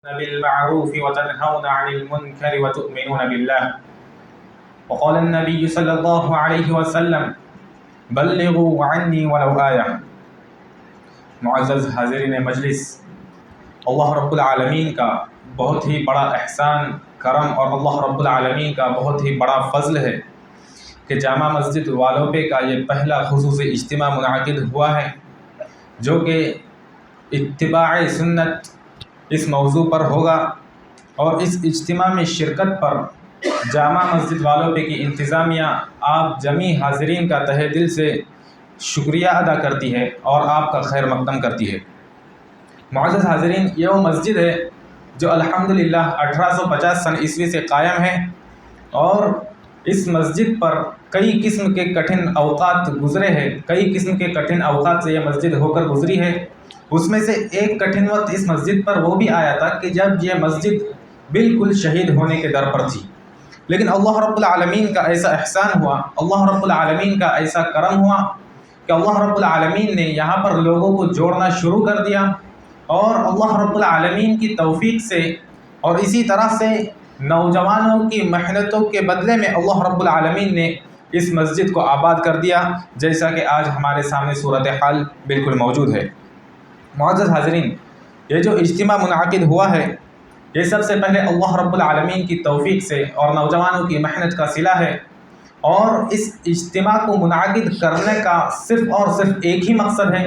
بالمعروف وتنهون عن المنكر وتؤمنون بالله وقال النبي صلی اللہ علیہ وسلم بلغوا عنی ولو آیہ۔ معزز حاضرین مجلس، اللہ رب العالمین کا بہت ہی بڑا احسان کرم اور اللہ رب العالمین کا بہت ہی بڑا فضل ہے کہ جامع مسجد والوپے کا یہ پہلا خصوصی اجتماع منعقد ہوا ہے جو کہ اتباع سنت اس موضوع پر ہوگا، اور اس اجتماع میں شرکت پر جامع مسجد والوپے کی انتظامیہ آپ جمیع حاضرین کا تہہ دل سے شکریہ ادا کرتی ہے اور آپ کا خیر مقدم کرتی ہے۔ معزز حاضرین، یہ وہ مسجد ہے جو الحمدللہ 1850 سن عیسوی سے قائم ہے، اور اس مسجد پر کئی قسم کے کٹھن اوقات گزرے ہیں، کئی قسم کے کٹھن اوقات سے یہ مسجد ہو کر گزری ہے۔ اس میں سے ایک کٹھن وقت اس مسجد پر وہ بھی آیا تھا کہ جب یہ مسجد بالکل شہید ہونے کے در پر تھی، لیکن اللہ رب العالمین کا ایسا احسان ہوا، اللہ رب العالمین کا ایسا کرم ہوا کہ اللہ رب العالمین نے یہاں پر لوگوں کو جوڑنا شروع کر دیا، اور اللہ رب العالمین کی توفیق سے اور اسی طرح سے نوجوانوں کی محنتوں کے بدلے میں اللہ رب العالمین نے اس مسجد کو آباد کر دیا، جیسا کہ آج ہمارے سامنے صورتحال بالکل موجود ہے۔ معزز حاضرین، یہ جو اجتماع منعقد ہوا ہے یہ سب سے پہلے اللہ رب العالمین کی توفیق سے اور نوجوانوں کی محنت کا صلہ ہے، اور اس اجتماع کو منعقد کرنے کا صرف اور صرف ایک ہی مقصد ہے،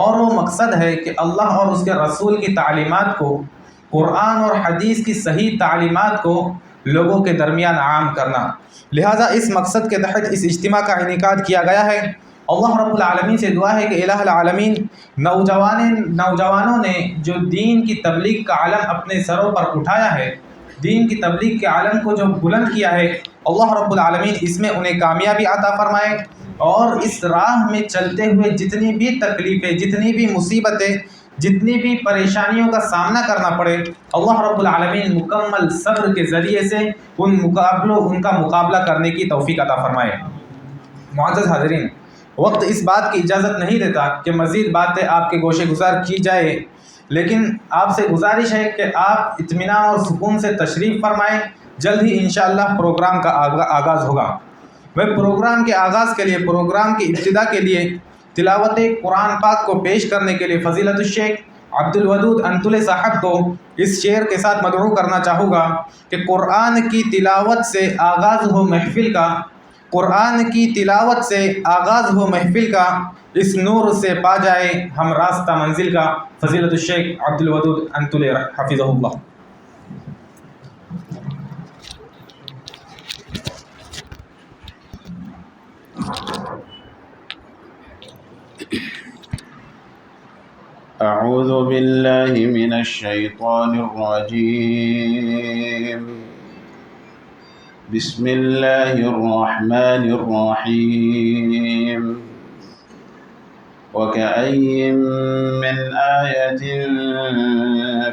اور وہ مقصد ہے کہ اللہ اور اس کے رسول کی تعلیمات کو، قرآن اور حدیث کی صحیح تعلیمات کو لوگوں کے درمیان عام کرنا۔ لہٰذا اس مقصد کے تحت اس اجتماع کا انعقاد کیا گیا ہے۔ اللہ رب العالمین سے دعا ہے کہ الہ العالمین نوجوانوں نے جو دین کی تبلیغ کا علم اپنے سروں پر اٹھایا ہے، دین کی تبلیغ کے علم کو جو بلند کیا ہے، اللہ رب العالمین اس میں انہیں کامیابی عطا فرمائے، اور اس راہ میں چلتے ہوئے جتنی بھی تکلیفیں، جتنی بھی مصیبتیں، جتنی بھی پریشانیوں کا سامنا کرنا پڑے، اللہ رب العالمین مکمل صبر کے ذریعے سے ان کا مقابلہ کرنے کی توفیق عطا فرمائے۔ معزز حاضرین، وقت اس بات کی اجازت نہیں دیتا کہ مزید باتیں آپ کے گوشے گزار کی جائے، لیکن آپ سے گزارش ہے کہ آپ اطمینان اور سکون سے تشریف فرمائیں۔ جلد ہی انشاءاللہ پروگرام کا آغاز ہوگا۔ میں پروگرام کے آغاز کے لیے، پروگرام کی ابتدا کے لیے تلاوت قرآن پاک کو پیش کرنے کے لیے فضیلت الشیخ عبدالودود انتلے صاحب کو اس شعر کے ساتھ مدعو کرنا چاہوں گا کہ قرآن کی تلاوت سے آغاز ہو محفل کا، قرآن کی تلاوت سے آغاز ہو محفل کا، اس نور سے پا جائے ہم راستہ منزل کا۔ فضیلت الشیخ عبدالودود انتلے حفظہ اللہ۔ اعوذ باللہ من الشیطان الرجیم، بسم اللہ الرحمن الرحیم، وَكَأَيٍّ مِّنْ آيَةٍ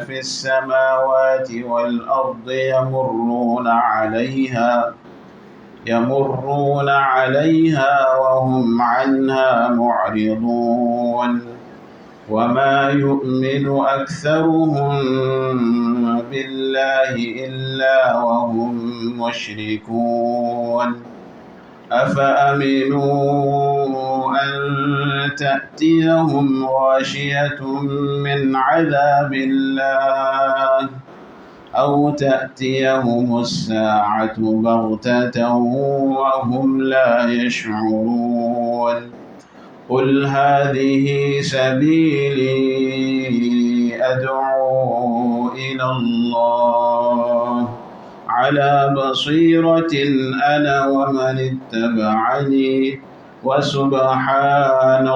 فِي السَّمَاوَاتِ وَالْأَرْضِ يَمُرُّونَ عَلَيْهَا وَهُمْ عَنْهَا مُعْرِضُونَ وَمَا يُؤْمِنُ أَكْثَرُهُم بِاللَّهِ إِلَّا وَهُم مُّشْرِكُونَ أَفَأَمِنُوا أَن تَأْتِيَهُمْ غَاشِيَةٌ مِّنْ عَذَابِ اللَّهِ أَوْ تَأْتِيَهُمُ السَّاعَةُ بَغْتَةً وَهُمْ لَا يَشْعُرُونَ قُلْ هَٰذِهِ سَبِيلِي أَدْعُو إِلَى اللَّهِ عَلَىٰ بَصِيرَةٍ أَنَا وَمَنِ اتَّبَعَنِي وَسُبْحَانَ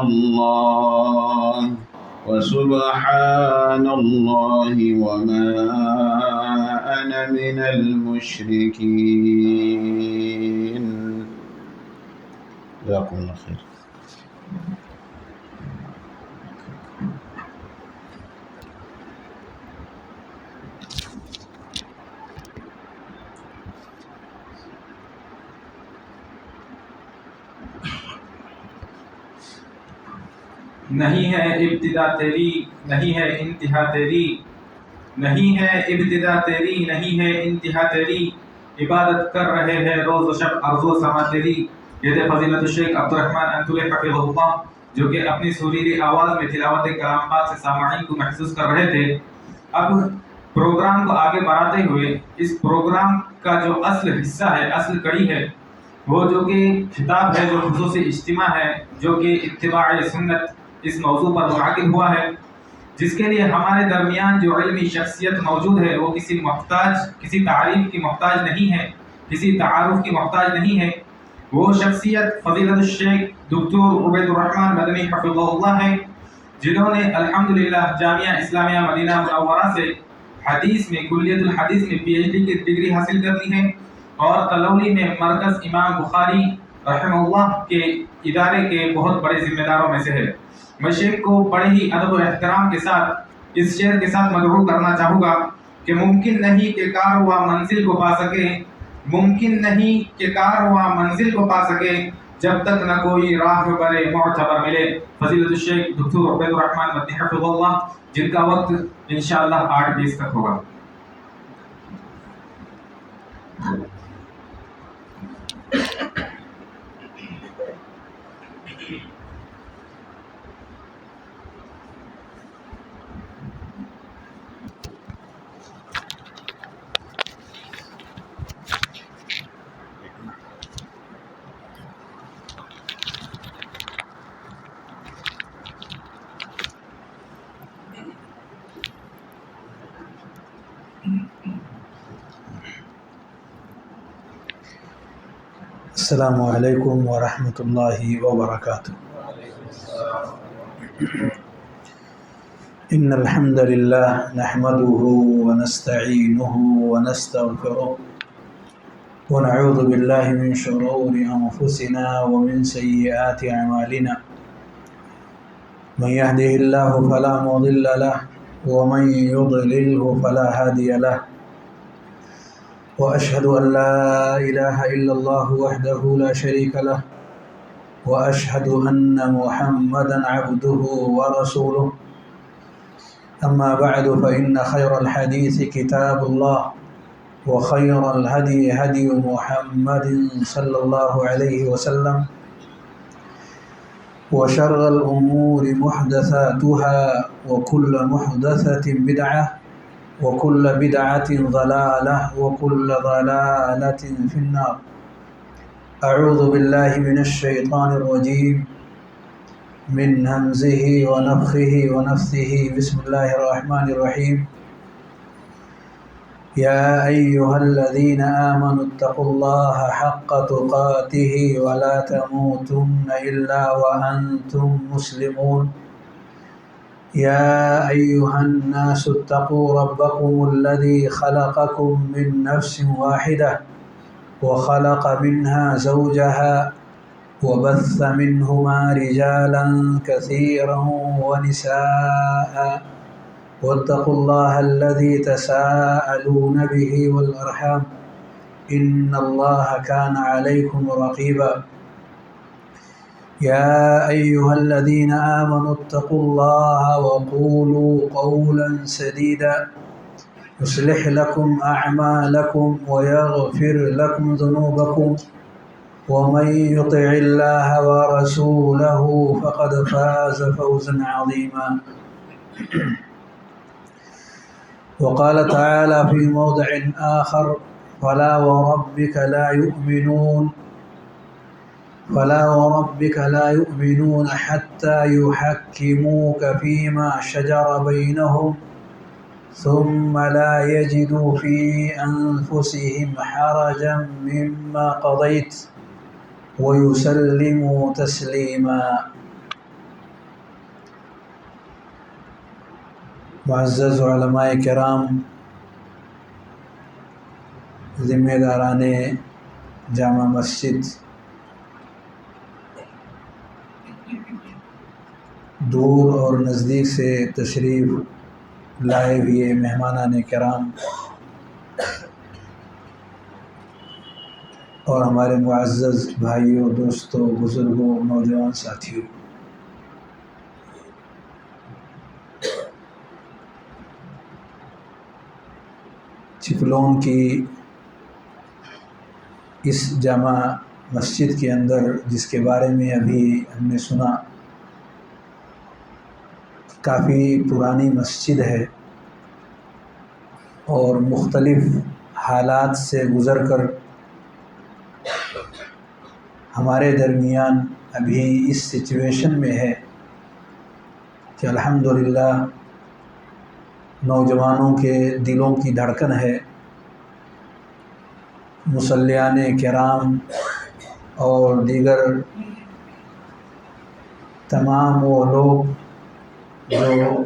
اللَّهِ وَمَا أَنَا مِنَ الْمُشْرِكِينَ۔ جزاكم الله خير۔ نہیں ہے ابتدا تیری، نہیں ہے انتہا تیری، نہیں ہے ابتدا تیری نہیں ہے انتہا تیری، عبادت کر رہے ہیں روز و شب ارض و سما تیری۔ یہ تھے فضیلت الشیخ عبدالرحمن انطوی حفظہ اللہ، جو کہ اپنی سریلی آواز میں تلاوت کلام پاک سے سامعین کو محسوس کر رہے تھے۔ اب پروگرام کو آگے بڑھاتے ہوئے اس پروگرام کا جو اصل حصہ ہے، اصل کڑی ہے، وہ جو کہ خطاب ہے، جو خصوصی اجتماع ہے، جو کہ اتباع سنت اس موضوع پر منعقد ہوا ہے، جس کے لیے ہمارے درمیان جو علمی شخصیت موجود ہے وہ کسی تعریف کی محتاج نہیں ہے، کسی تعارف کی محتاج نہیں ہے۔ وہ شخصیت فضیلت الشیخ دکتور عبید الرحمن مدنی حفظہ اللہ ہے، جنہوں نے الحمدللہ جامعہ اسلامیہ مدینہ منورہ سے حدیث میں کلیت الحدیث میں پی ایچ ڈی کی ڈگری حاصل کرنی ہے، اور تلولی میں مرکز امام بخاری رحمہ اللہ کے ادارے کے بہت بڑے ذمہ داروں میں سے ہے۔ میں شیخ کو بڑے ہی ادب و احترام کے ساتھ اس شعر کے ساتھ مدعو کرنا چاہوں گا کہ ممکن نہیں کہ کارواں منزل کو پا سکے، ممکن نہیں کہ کارواں منزل کو پا سکے جب تک نہ کوئی راہبر معتبر ملے۔ فضیلت الشیخ دکتور عبید الرحمن مدنی حفظہ اللہ، جن کا وقت انشاءاللہ 8:20 تک ہوگا۔ السلام علیکم ورحمۃ اللہ وبرکاتہ۔ ان الحمد للہ نحمده ونستعینه ونستغفره ونعوذ باللہ من شرور انفسنا ومن سیئات اعمالنا، من يهده الله فلا مضل له ومن يضلله فلا هادي له، وأشهد أن لا إله إلا الله وحده لا شريك له، وأشهد أن محمدا عبده ورسوله، أما بعد فإن خير الحديث كتاب الله، وخير الهدي هدي محمد صلى الله عليه وسلم، وشر الأمور محدثاتها وكل محدثة بدعة وكل بدعة ضلالة وكل ضلالة في النار۔ أعوذ بالله من الشيطان الرجيم من همزه ونفخه ونفثه، بسم الله الرحمن الرحيم۔ يا أيها الذين آمنوا اتقوا الله حق تقاته ولا تموتن إلا وأنتم مسلمون۔ يا أيها الناس اتقوا ربكم الذي خلقكم من نفس واحدة وخلق منها زوجها وبث منهما رجالا كثيرا ونساء، واتقوا الله الذي تساءلون به والأرحام إن الله كان عليكم رقيبا۔ يا أيها الذين آمنوا اتقوا الله وقولوا قولا سديدا يصلح لكم أعمالكم ويغفر لكم ذنوبكم، ومن يطع الله ورسوله فقد فاز فوزا عظيما۔ وقال تعالى في موضع آخر: فلا وربك لا يؤمنون حتى يحكموك فيما شجر بينهم ثم لا يجدوا في أنفسهم حرجا مما قضيت ويسلموا تسليما۔ معزز علماء کرام، ذمہ داران جامع مسجد، دور اور نزدیک سے تشریف لائے ہوئے مہمانان کرام اور ہمارے معزز بھائیوں، دوستوں، بزرگوں، نوجوان ساتھیوں، چپلون کی اس جامع مسجد کے اندر، جس کے بارے میں ابھی ہم نے سنا، کافی پرانی مسجد ہے اور مختلف حالات سے گزر کر ہمارے درمیان ابھی اس سچویشن میں ہے کہ الحمدللہ نوجوانوں کے دلوں کی دھڑکن ہے، مصلیان کرام اور دیگر تمام وہ لوگ جو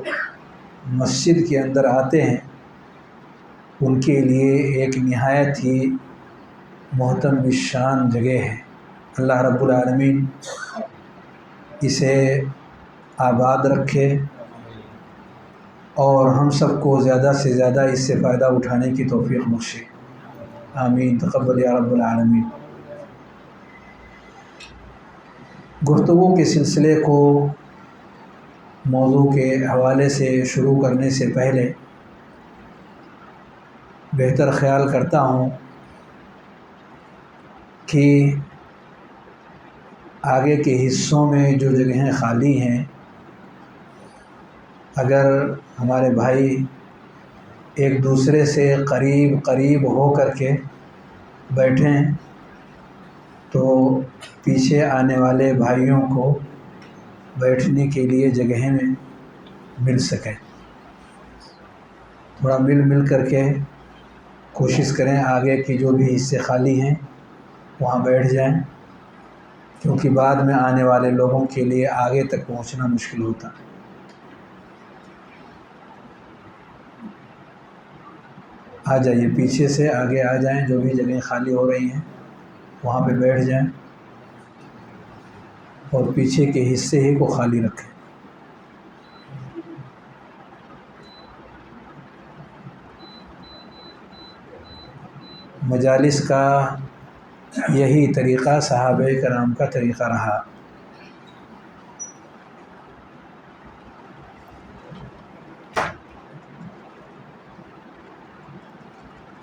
مسجد کے اندر آتے ہیں ان کے لیے ایک نہایت ہی محترم الشان جگہ ہے۔ اللہ رب العالمین اسے آباد رکھے اور ہم سب کو زیادہ سے زیادہ اس سے فائدہ اٹھانے کی توفیق بخشے، آمین، تقبل یا رب العالمین۔ گفتگو کے سلسلے کو موضوع کے حوالے سے شروع کرنے سے پہلے بہتر خیال کرتا ہوں کہ آگے کے حصوں میں جو جگہیں خالی ہیں، اگر ہمارے بھائی ایک دوسرے سے قریب ہو کر کے بیٹھیں تو پیچھے آنے والے بھائیوں کو بیٹھنے کے لیے جگہیں مل سکیں۔ تھوڑا مل کر کے کوشش کریں آگے کی جو بھی حصے خالی ہیں وہاں بیٹھ جائیں، کیونکہ بعد میں آنے والے لوگوں کے لیے آگے تک پہنچنا مشکل ہوتا۔ آ جائیے، پیچھے سے آگے آ جائیں، جو بھی جگہیں خالی ہو رہی ہیں وہاں پہ بیٹھ جائیں اور پیچھے کے حصے ہی کو خالی رکھیں۔ مجالس کا یہی طریقہ صحابہ کرام کا طریقہ رہا۔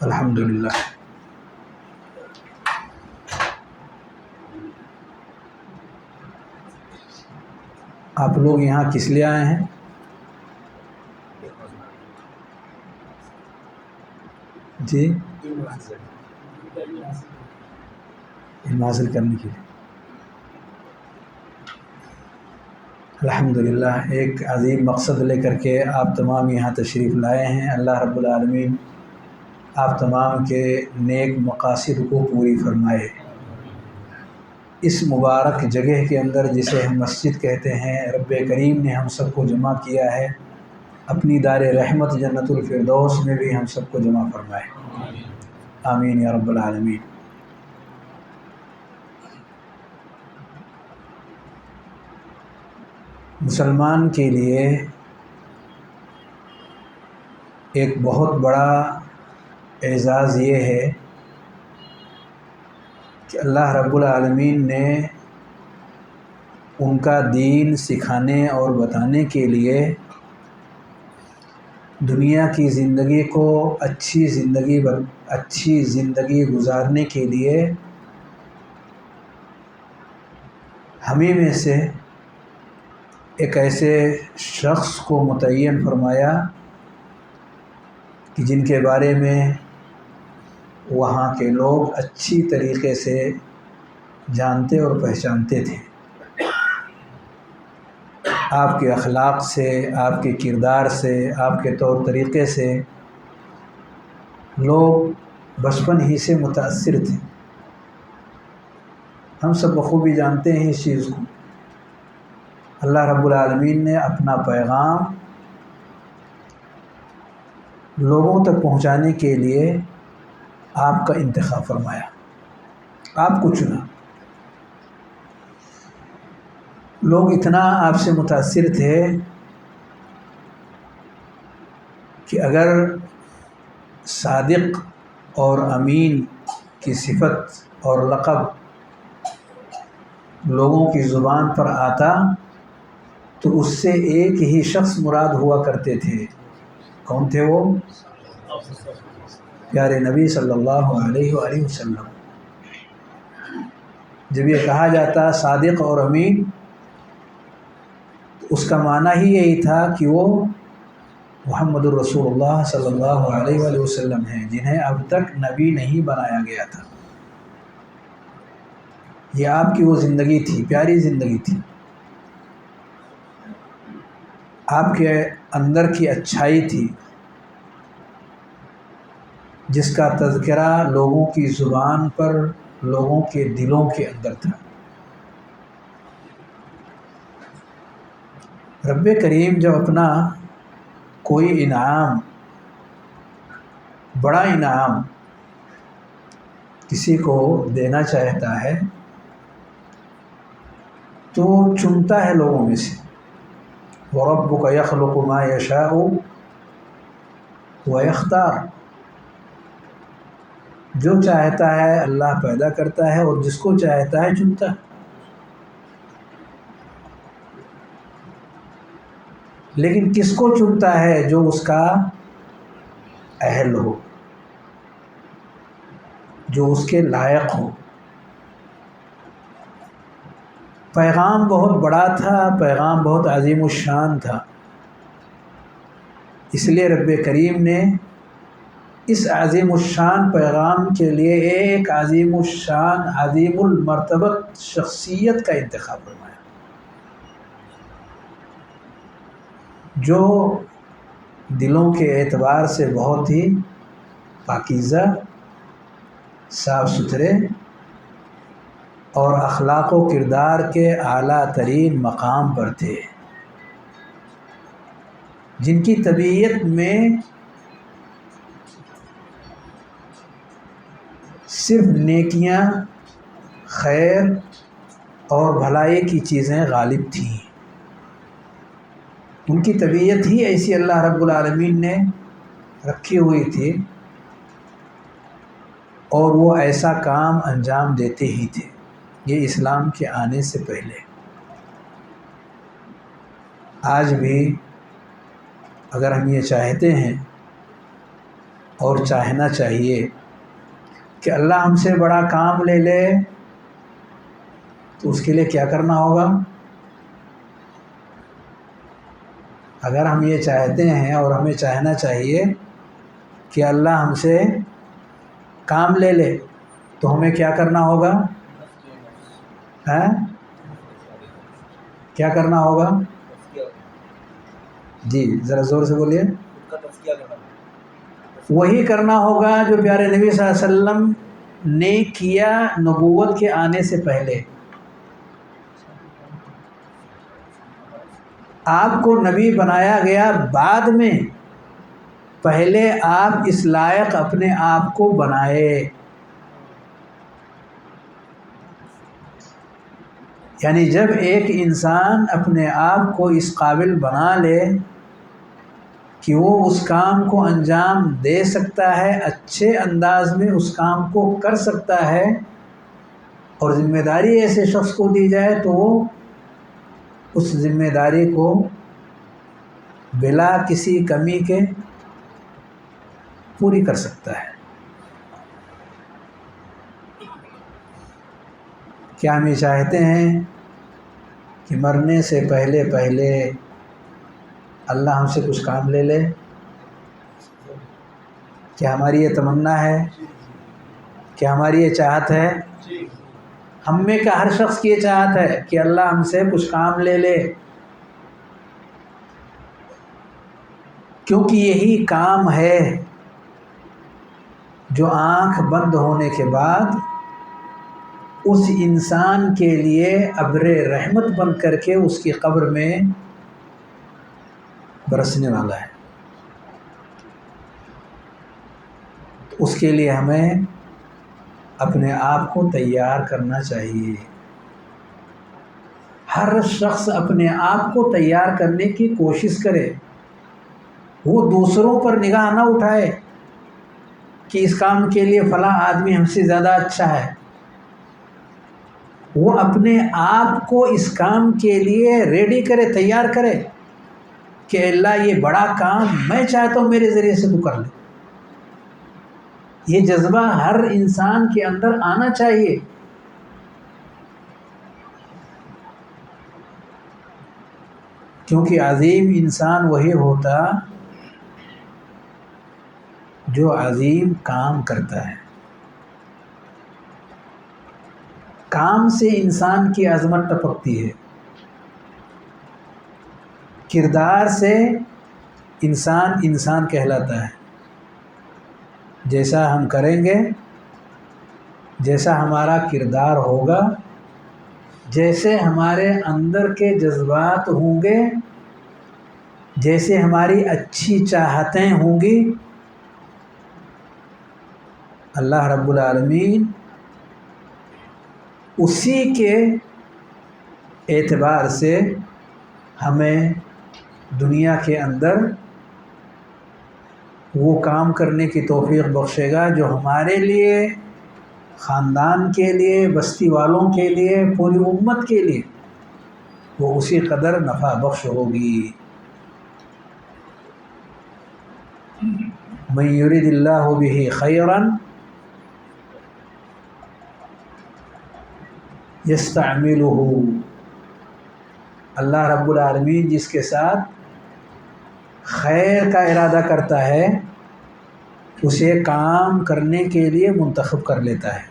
الحمدللہ۔ آپ لوگ یہاں کس لیے آئے ہیں؟ جی، علم حاصل کرنے کے لیے۔ الحمدللہ، ایک عظیم مقصد لے کر کے آپ تمام یہاں تشریف لائے ہیں۔ اللہ رب العالمین آپ تمام کے نیک مقاصد کو پوری فرمائے۔ اس مبارک جگہ کے اندر جسے ہم مسجد کہتے ہیں، رب کریم نے ہم سب کو جمع کیا ہے، اپنی دار رحمت جنت الفردوس میں بھی ہم سب کو جمع فرمائے، آمین یا رب العالمین۔ مسلمان کے لیے ایک بہت بڑا اعزاز یہ ہے کہ اللہ رب العالمین نے ان کا دین سکھانے اور بتانے کے لیے دنیا کی زندگی کو اچھی زندگی گزارنے کے لیے ہمیں میں سے ایک ایسے شخص کو متعین فرمایا کہ جن کے بارے میں وہاں کے لوگ اچھی طریقے سے جانتے اور پہچانتے تھے۔ آپ کے اخلاق سے، آپ کے کردار سے، آپ کے طور طریقے سے لوگ بچپن ہی سے متاثر تھے۔ ہم سب بخوبی جانتے ہیں اس چیز کو۔ اللہ رب العالمین نے اپنا پیغام لوگوں تک پہنچانے کے لیے آپ کا انتخاب فرمایا، آپ کو چنا۔ لوگ اتنا آپ سے متاثر تھے کہ اگر صادق اور امین کی صفت اور لقب لوگوں کی زبان پر آتا تو اس سے ایک ہی شخص مراد ہوا کرتے تھے۔ کون تھے وہ؟ پیارے نبی صلی اللہ علیہ وآلہ وسلم. جب یہ کہا جاتا صادق اور امین تو اس کا معنی ہی یہی تھا کہ وہ محمد الرسول اللہ صلی اللہ علیہ وآلہ وسلم ہیں، جنہیں اب تک نبی نہیں بنایا گیا تھا. یہ آپ کی وہ زندگی تھی، پیاری زندگی تھی. آپ کے اندر کی اچھائی تھی جس کا تذکرہ لوگوں کی زبان پر، لوگوں کے دلوں کے اندر تھا. رب کریم جب اپنا کوئی انعام، بڑا انعام کسی کو دینا چاہتا ہے تو چنتا ہے لوگوں میں سے. وَرَبُّكَ يَخْلُقُ مَا يَشَاءُ وَيَخْتَارُ. جو چاہتا ہے اللہ پیدا کرتا ہے اور جس کو چاہتا ہے چنتا ہے. لیکن کس کو چنتا ہے؟ جو اس کا اہل ہو، جو اس کے لائق ہو. پیغام بہت بڑا تھا، پیغام بہت عظیم الشان تھا. اس لیے رب کریم نے اس عظیم الشان پیغام کے لیے ایک عظیم الشان، عظیم المرتبت شخصیت کا انتخاب فرمایا، جو دلوں کے اعتبار سے بہت ہی پاکیزہ، صاف ستھرے اور اخلاق و کردار کے اعلیٰ ترین مقام پر تھے، جن کی طبیعت میں صرف نیکیاں، خیر اور بھلائی کی چیزیں غالب تھیں. ان کی طبیعت ہی ایسی اللہ رب العالمین نے رکھی ہوئی تھی اور وہ ایسا کام انجام دیتے ہی تھے. یہ اسلام کے آنے سے پہلے. آج بھی اگر ہم یہ چاہتے ہیں اور چاہنا چاہیے کہ اللہ ہم سے بڑا کام لے لے تو اس کے لیے کیا کرنا ہوگا؟ اگر ہم یہ چاہتے ہیں اور ہمیں چاہنا چاہیے کہ اللہ ہم سے کام لے لے تو ہمیں کیا کرنا ہوگا؟ کیا کرنا ہوگا؟ جی ذرا زور سے بولیے. وہی کرنا ہوگا جو پیارے نبی صلی اللہ علیہ وسلم نے کیا نبوت کے آنے سے پہلے. آپ کو نبی بنایا گیا بعد میں، پہلے آپ اس لائق اپنے آپ کو بنائے. یعنی جب ایک انسان اپنے آپ کو اس قابل بنا لے کہ وہ اس کام کو انجام دے سکتا ہے، اچھے انداز میں اس کام کو کر سکتا ہے، اور ذمہ داری ایسے شخص کو دی جائے تو وہ اس ذمہ داری کو بلا کسی کمی کے پوری کر سکتا ہے. کیا ہم یہ چاہتے ہیں کہ مرنے سے پہلے پہلے اللہ ہم سے کچھ کام لے لے؟ کیا ہماری یہ تمنا ہے؟ کیا ہماری یہ چاہت ہے؟ ہم میں کا ہر شخص کی یہ چاہت ہے کہ اللہ ہم سے کچھ کام لے لے، کیونکہ یہی کام ہے جو آنکھ بند ہونے کے بعد اس انسان کے لیے ابر رحمت بن کر کے اس کی قبر میں برسنے والا ہے. اس کے لیے ہمیں اپنے آپ کو تیار کرنا چاہیے. ہر شخص اپنے آپ کو تیار کرنے کی کوشش کرے. وہ دوسروں پر نگاہ نہ اٹھائے کہ اس کام کے لیے فلاں آدمی ہم سے زیادہ اچھا ہے. وہ اپنے آپ کو اس کام کے لیے ریڈی کرے، تیار کرے کہ اللہ یہ بڑا کام میں چاہتا ہوں میرے ذریعے سے تو کر لے. یہ جذبہ ہر انسان کے اندر آنا چاہیے. کیونکہ عظیم انسان وہی ہوتا جو عظیم کام کرتا ہے. کام سے انسان کی عظمت ٹپکتی ہے، کردار سے انسان کہلاتا ہے. جیسا ہم کریں گے، جیسا ہمارا کردار ہوگا، جیسے ہمارے اندر کے جذبات ہوں گے، جیسے ہماری اچھی چاہتیں ہوں گی، اللہ رب العالمین اسی کے اعتبار سے ہمیں دنیا کے اندر وہ کام کرنے کی توفیق بخشے گا جو ہمارے لیے، خاندان کے لیے، بستی والوں کے لیے، پوری امت کے لیے وہ اسی قدر نفع بخش ہوگی. من یرید اللہ بہ خیرا یستعملہ، اللہ رب العالمین جس کے ساتھ خیر کا ارادہ کرتا ہے اسے کام کرنے کے لیے منتخب کر لیتا ہے،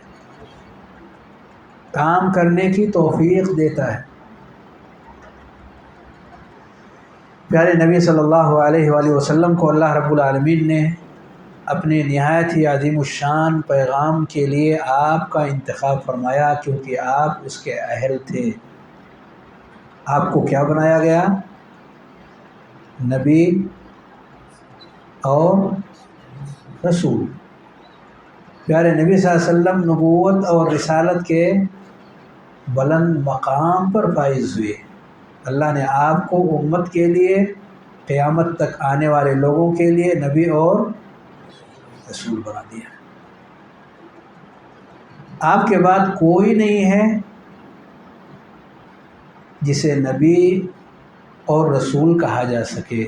کام کرنے کی توفیق دیتا ہے. پیارے نبی صلی اللہ علیہ وآلہ وسلم کو اللہ رب العالمین نے اپنے نہایت ہی عظیم الشان پیغام کے لیے آپ کا انتخاب فرمایا، کیونکہ آپ اس کے اہل تھے. آپ کو کیا بنایا گیا؟ نبی اور رسول. پیارے نبی صلی اللہ علیہ وسلم نبوت اور رسالت کے بلند مقام پر فائز ہوئے. اللہ نے آپ کو امت کے لیے، قیامت تک آنے والے لوگوں کے لیے نبی اور رسول بنا دیا. آپ کے بعد کوئی نہیں ہے جسے نبی اور رسول کہا جا سکے.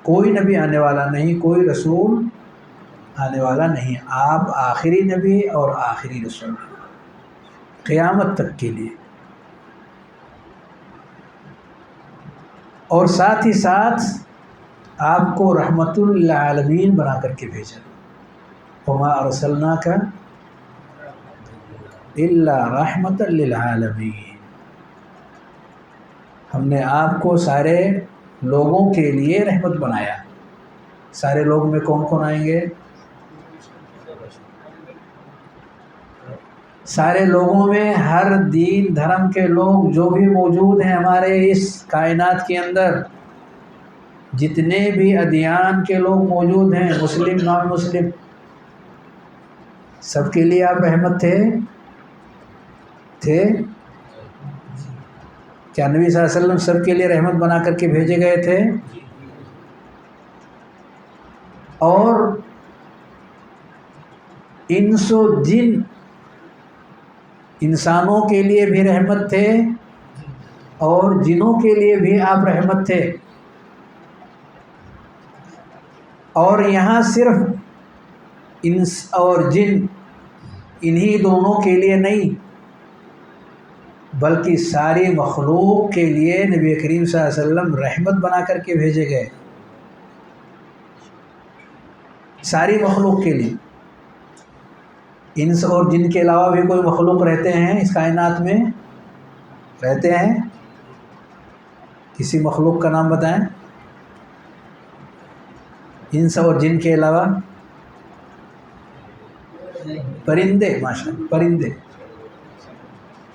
کوئی نبی آنے والا نہیں، کوئی رسول آنے والا نہیں. آپ آخری نبی اور آخری رسول قیامت تک کے لیے. اور ساتھ ہی ساتھ آپ کو رحمت للعالمین بنا کر کے بھیجا. وما ارسلناک الا رحمت للعالمین. ہم نے آپ کو سارے لوگوں کے لیے رحمت بنایا. سارے لوگ میں کون کون آئیں گے؟ سارے لوگوں میں ہر دین دھرم کے لوگ جو بھی موجود ہیں ہمارے اس کائنات کے اندر، جتنے بھی ادیان کے لوگ موجود ہیں، مسلم نان مسلم، سب کے لیے آپ رحمت تھے. کیا نبی صلی اللہ علیہ وسلم سب کے لیے رحمت بنا کر کے بھیجے گئے تھے؟ اور انس و جن، انسانوں کے لیے بھی رحمت تھے اور جنوں کے لیے بھی آپ رحمت تھے. اور یہاں صرف انس اور جن انہی دونوں کے لیے نہیں، بلکہ ساری مخلوق کے لیے نبی کریم صلی اللہ علیہ وسلم رحمت بنا کر کے بھیجے گئے. ساری مخلوق کے لیے. انس اور جن کے علاوہ بھی کوئی مخلوق رہتے ہیں اس کائنات میں؟ رہتے ہیں؟ کسی مخلوق کا نام بتائیں. انس اور جن کے علاوہ پرندے، ماشاءاللہ،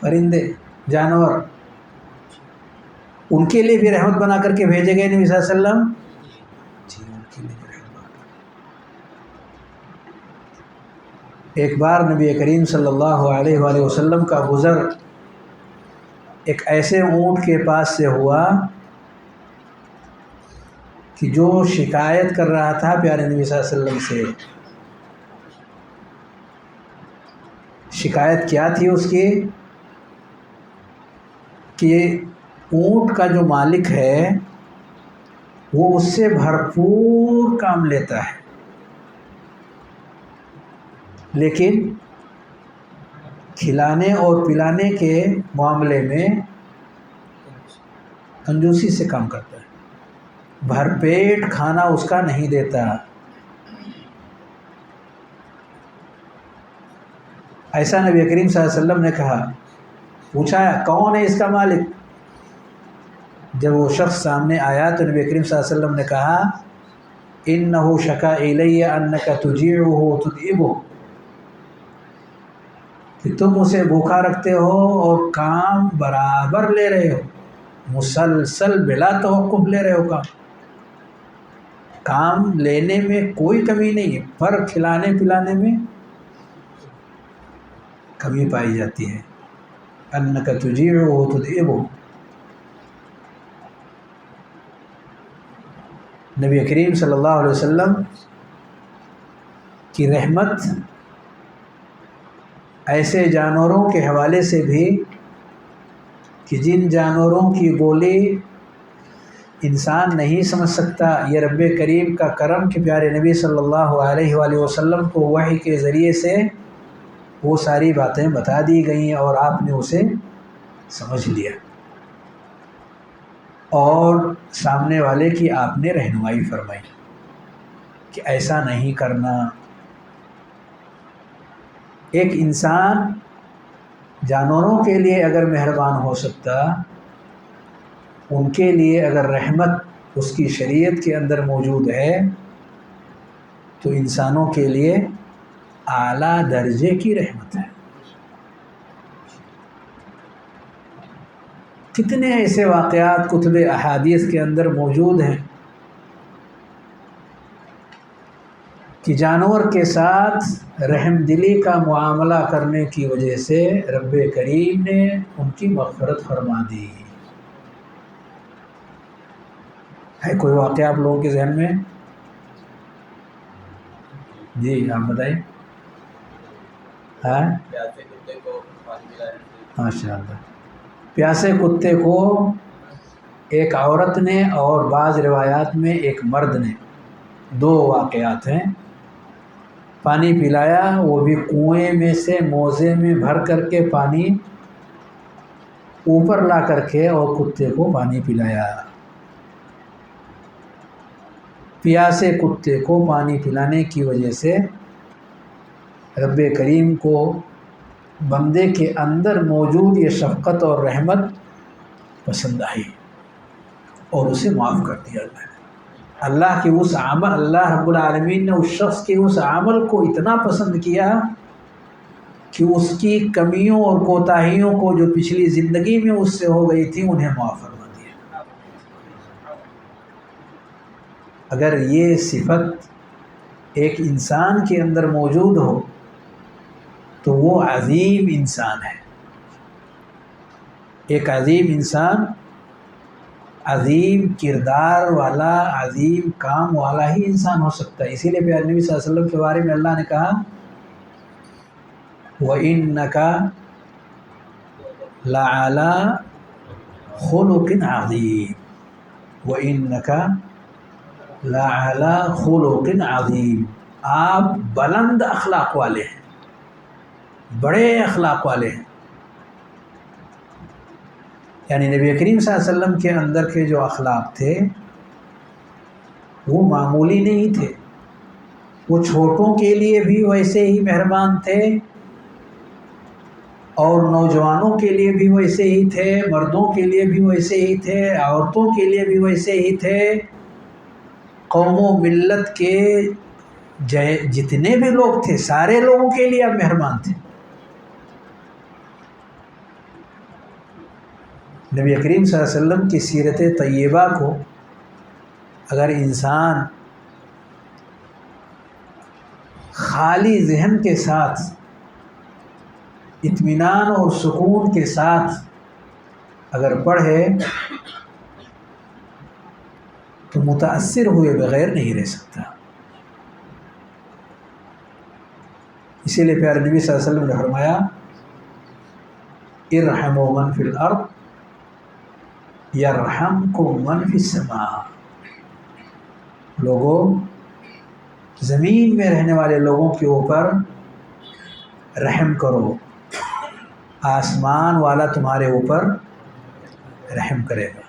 پرندے جانور، ان کے لیے بھی رحمت بنا کر کے بھیجے گئے نبی صلی اللہ علیہ وسلم. جی، ان کے لیے بھی رحمت. ایک بار نبی کریم صلی اللہ علیہ وآلہ وسلم کا گزر ایک ایسے اونٹ کے پاس سے ہوا کہ جو شکایت کر رہا تھا پیارے نبی صلی اللہ علیہ وسلم سے. شکایت کیا تھی اس کی؟ کہ اونٹ کا جو مالک ہے وہ اس سے بھرپور کام لیتا ہے، لیکن کھلانے اور پلانے کے معاملے میں کنجوسی سے کام کرتا ہے، بھر پیٹ کھانا اس کا نہیں دیتا۔ ایسا نبی کریم صلی اللہ علیہ وسلم نے کہا، پوچھا کون ہے اس کا مالک؟ جب وہ شخص سامنے آیا تو نبی کریم صلی اللہ علیہ وسلم نے کہا، انہ شکا الی انک تجیعہ تدعبہ، کہ تم اسے بھوکا رکھتے ہو اور کام برابر لے رہے ہو، مسلسل بلا توقف لے رہے ہو، کام لینے میں کوئی کمی نہیں ہے، پر کھلانے پلانے میں کمی پائی جاتی ہے۔ انک تجیعہ تدعبہ، نبی کریم صلی اللہ علیہ وسلم کی رحمت ایسے جانوروں کے حوالے سے بھی کہ جن جانوروں کی بولی انسان نہیں سمجھ سکتا، یہ رب کریم کا کرم کہ پیارے نبی صلی اللہ علیہ وآلہ وسلم کو وحی کے ذریعے سے وہ ساری باتیں بتا دی گئیں اور آپ نے اسے سمجھ لیا، اور سامنے والے کی آپ نے رہنمائی فرمائی کہ ایسا نہیں کرنا۔ ایک انسان جانوروں کے لیے اگر مہربان ہو سکتا، ان کے لیے اگر رحمت اس کی شریعت کے اندر موجود ہے، تو انسانوں کے لیے اعلیٰ درجے کی رحمت ہے۔ کتنے ایسے واقعات کتب احادیث کے اندر موجود ہیں کہ جانور کے ساتھ رحم دلی کا معاملہ کرنے کی وجہ سے رب کریم نے ان کی مغفرت فرما دی۔ ہے کوئی واقعہ آپ لوگوں کے ذہن میں؟ جی آپ بتائیں۔ ہاں ماشاء اللہ، پیاسے کتے کو ایک عورت نے اور بعض روایات میں ایک مرد نے، دو واقعات ہیں، پانی پلایا، وہ بھی کنویں میں سے موزے میں بھر کر کے پانی اوپر لا کر کے، اور کتے کو پانی پلایا۔ پیاسے کتے کو پانی پلانے کی وجہ سے رب کریم کو بندے کے اندر موجود یہ شفقت اور رحمت پسند آئی اور اسے معاف کر دیا اللہ نے۔ اللہ کے اس عمل، اللہ رب العالمین نے اس شخص کے اس عمل کو اتنا پسند کیا کہ اس کی کمیوں اور کوتاہیوں کو جو پچھلی زندگی میں اس سے ہو گئی تھی انہیں معاف فرما دیا۔ اگر یہ صفت ایک انسان کے اندر موجود ہو تو وہ عظیم انسان ہے۔ ایک عظیم انسان عظیم کردار والا، عظیم کام والا ہی انسان ہو سکتا ہے۔ اسی لیے پیارے نبی صلی اللہ علیہ وسلم کے بارے میں اللہ نے کہا، وَإِنَّكَ لَعَلَىٰ خُلُقٍ عَظِيمٍ، وَإِنَّكَ لَعَلَىٰ خُلُقٍ عَظِيمٍ، آپ بلند اخلاق والے ہیں، بڑے اخلاق والے ہیں۔ یعنی نبی کریم صلی اللہ علیہ وسلم کے اندر کے جو اخلاق تھے وہ معمولی نہیں تھے، وہ چھوٹوں کے لیے بھی ویسے ہی مہربان تھے، اور نوجوانوں کے لیے بھی ویسے ہی تھے، مردوں کے لیے بھی ویسے ہی تھے، عورتوں کے لیے بھی ویسے ہی تھے، قوم و ملت کے جتنے بھی لوگ تھے سارے لوگوں کے لیے آپ مہربان تھے۔ نبی کریم صلی اللہ علیہ وسلم کی سیرت طیبہ کو اگر انسان خالی ذہن کے ساتھ، اطمینان اور سکون کے ساتھ اگر پڑھے تو متاثر ہوئے بغیر نہیں رہ سکتا۔ اسی لیے پیارے نبی صلی اللہ علیہ وسلم نے فرمایا، ارحموا من فی الارض یرحمکم من فی السماء، لوگوں زمین میں رہنے والے لوگوں کے اوپر رحم کرو، آسمان والا تمہارے اوپر رحم کرے گا۔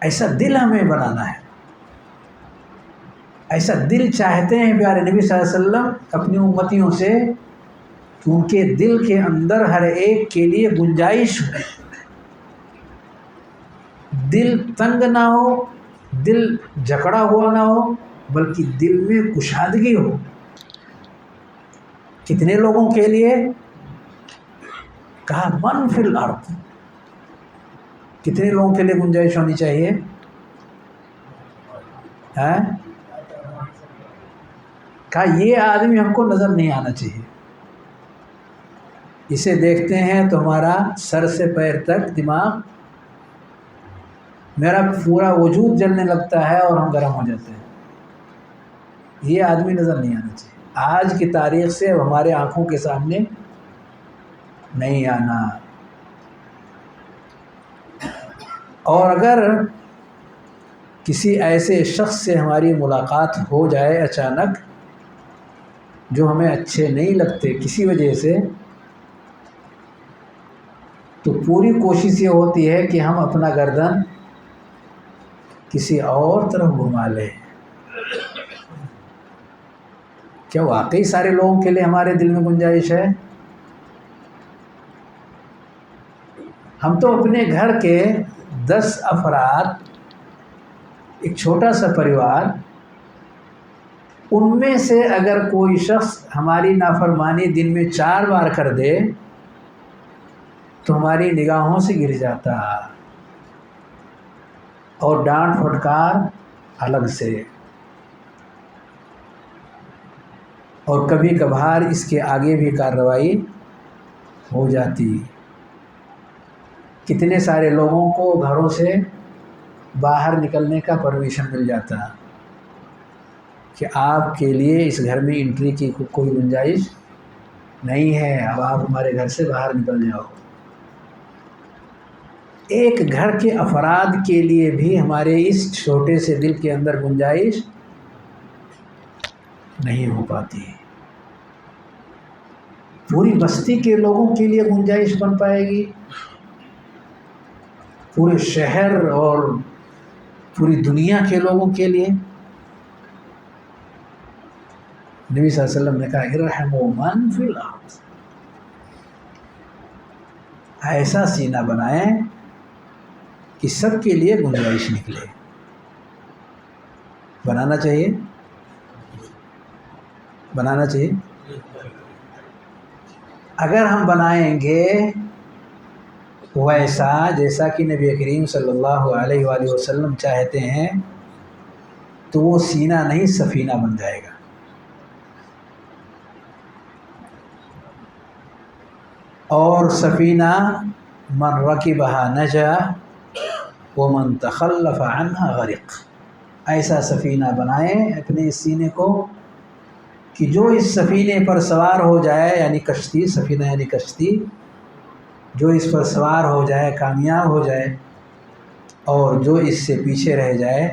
ایسا دل ہمیں بنانا ہے، ایسا دل چاہتے ہیں پیارے نبی صلی اللہ علیہ وسلم اپنی امتیوں سے کہ ان کے دل کے اندر ہر ایک کے لیے گنجائش ہو، دل تنگ نہ ہو، دل جکڑا ہوا نہ ہو، بلکہ دل میں کشادگی ہو۔ کتنے لوگوں کے لیے؟ کہا من فی الارض، کتنے لوگوں کے لیے گنجائش ہونی چاہیے؟ کہا یہ آدمی ہم کو نظر نہیں آنا چاہیے، اسے دیکھتے ہیں تو ہمارا سر سے پیر تک دماغ، میرا پورا وجود جلنے لگتا ہے اور ہم گرم ہو جاتے ہیں، یہ آدمی نظر نہیں آنا چاہیے۔ آج کی تاریخ سے اب ہمارے آنکھوں کے سامنے نہیں آنا۔ اور اگر کسی ایسے شخص سے ہماری ملاقات ہو جائے اچانک جو ہمیں اچھے نہیں لگتے کسی وجہ سے، تو پوری کوشش یہ ہوتی ہے کہ ہم اپنا گردن کسی اور طرف گھما لیں۔ کیا واقعی سارے لوگوں کے لیے ہمارے دل میں گنجائش ہے؟ ہم تو اپنے گھر کے 10 افراد، ایک چھوٹا سا پریوار، ان میں سے اگر کوئی شخص ہماری نافرمانی دن میں 4 بار کر دے تو ہماری نگاہوں سے گر جاتا، اور ڈانٹ پھٹکار الگ سے، اور کبھی کبھار اس کے آگے بھی کارروائی ہو جاتی۔ کتنے سارے لوگوں کو گھروں سے باہر نکلنے کا پرمیشن مل جاتا کہ آپ کے لیے اس گھر میں انٹری کی کوئی گنجائش نہیں ہے، اب آپ ہمارے گھر سے باہر نکل جاؤ۔ ایک گھر کے افراد کے لیے بھی ہمارے اس چھوٹے سے دل کے اندر گنجائش نہیں ہو پاتی، پوری بستی کے لوگوں کے لیے گنجائش بن پائے گی، پورے شہر اور پوری دنیا کے لوگوں کے لیے؟ نبی صلی اللہ علیہ وسلم نے کہا ارحموا من فی الارض، ایسا سینہ بنائیں کہ سب کے لیے گنجائش نکلے۔ بنانا چاہیے، بنانا چاہیے۔ اگر ہم بنائیں گے ویسا جیسا کہ نبی کریم صلی اللہ علیہ وآلہ وسلم چاہتے ہیں، تو وہ سینہ نہیں سفینہ بن جائے گا۔ اور سفینہ من رکبہا نجا ومن تخلف عنہا غرق، ایسا سفینہ بنائیں اپنے اس سینے کو کہ جو اس سفینے پر سوار ہو جائے، یعنی کشتی، سفینہ یعنی کشتی، جو اس پر سوار ہو جائے کامیاب ہو جائے، اور جو اس سے پیچھے رہ جائے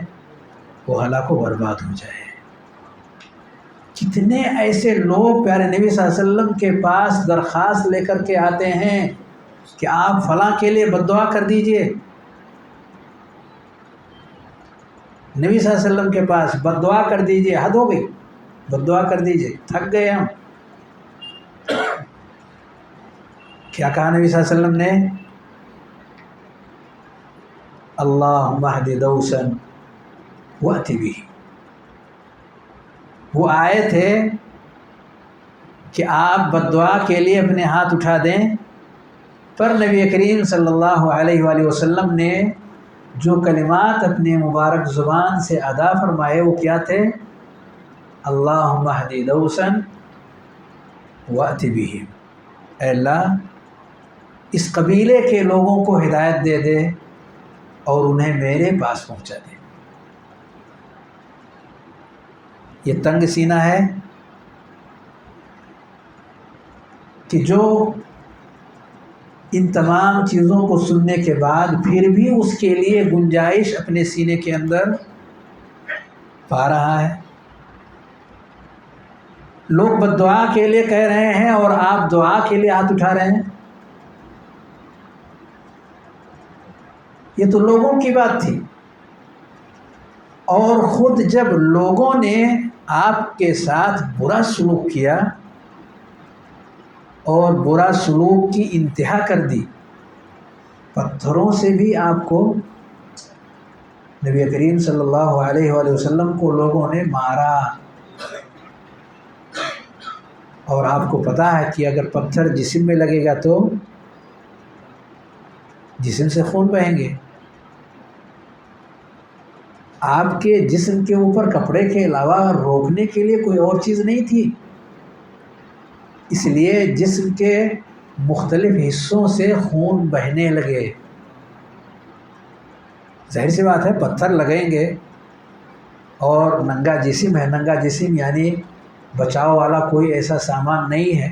وہ ہلاک و برباد ہو جائے۔ کتنے ایسے لوگ پیارے نبی صلی اللہ علیہ وسلم کے پاس درخواست لے کر کے آتے ہیں کہ آپ فلاں کے لیے بد دعا کر دیجئے۔ نبی صلی اللہ علیہ وسلم کے پاس بد دعا کر دیجئے، حد ہو گئی، بد دعا کر دیجئے، تھک گئے ہم۔ کیا کہا نبی صلی اللہ علیہ وسلم نے؟ اللہم اہد دوسا وأت بہ۔ وہ آئے تھے کہ آپ بد دعا کے لیے اپنے ہاتھ اٹھا دیں، پر نبی کریم صلی اللہ علیہ وآلہ وسلم نے جو کلمات اپنے مبارک زبان سے ادا فرمائے وہ کیا تھے؟ اللہم اہد دوسا وأت بہ، اے اللہ اس قبیلے کے لوگوں کو ہدایت دے دے اور انہیں میرے پاس پہنچا دے۔ یہ تنگ سینہ ہے کہ جو ان تمام چیزوں کو سننے کے بعد پھر بھی اس کے لیے گنجائش اپنے سینے کے اندر پا رہا ہے۔ لوگ بد دعا کے لیے کہہ رہے ہیں اور آپ دعا کے لیے ہاتھ اٹھا رہے ہیں. یہ تو لوگوں کی بات تھی. اور خود جب لوگوں نے آپ کے ساتھ برا سلوک کیا اور برا سلوک کی انتہا کر دی، پتھروں سے بھی آپ کو، نبی کریم صلی اللہ علیہ وآلہ وسلم کو لوگوں نے مارا. اور آپ کو پتہ ہے کہ اگر پتھر جسم میں لگے گا تو جسم سے خون بہیں گے. آپ کے جسم کے اوپر کپڑے کے علاوہ روکنے کے لیے کوئی اور چیز نہیں تھی، اس لیے جسم کے مختلف حصوں سے خون بہنے لگے. ظاہر سی بات ہے پتھر لگیں گے اور ننگا جسم ہے، ننگا جسم یعنی بچاؤ والا کوئی ایسا سامان نہیں ہے،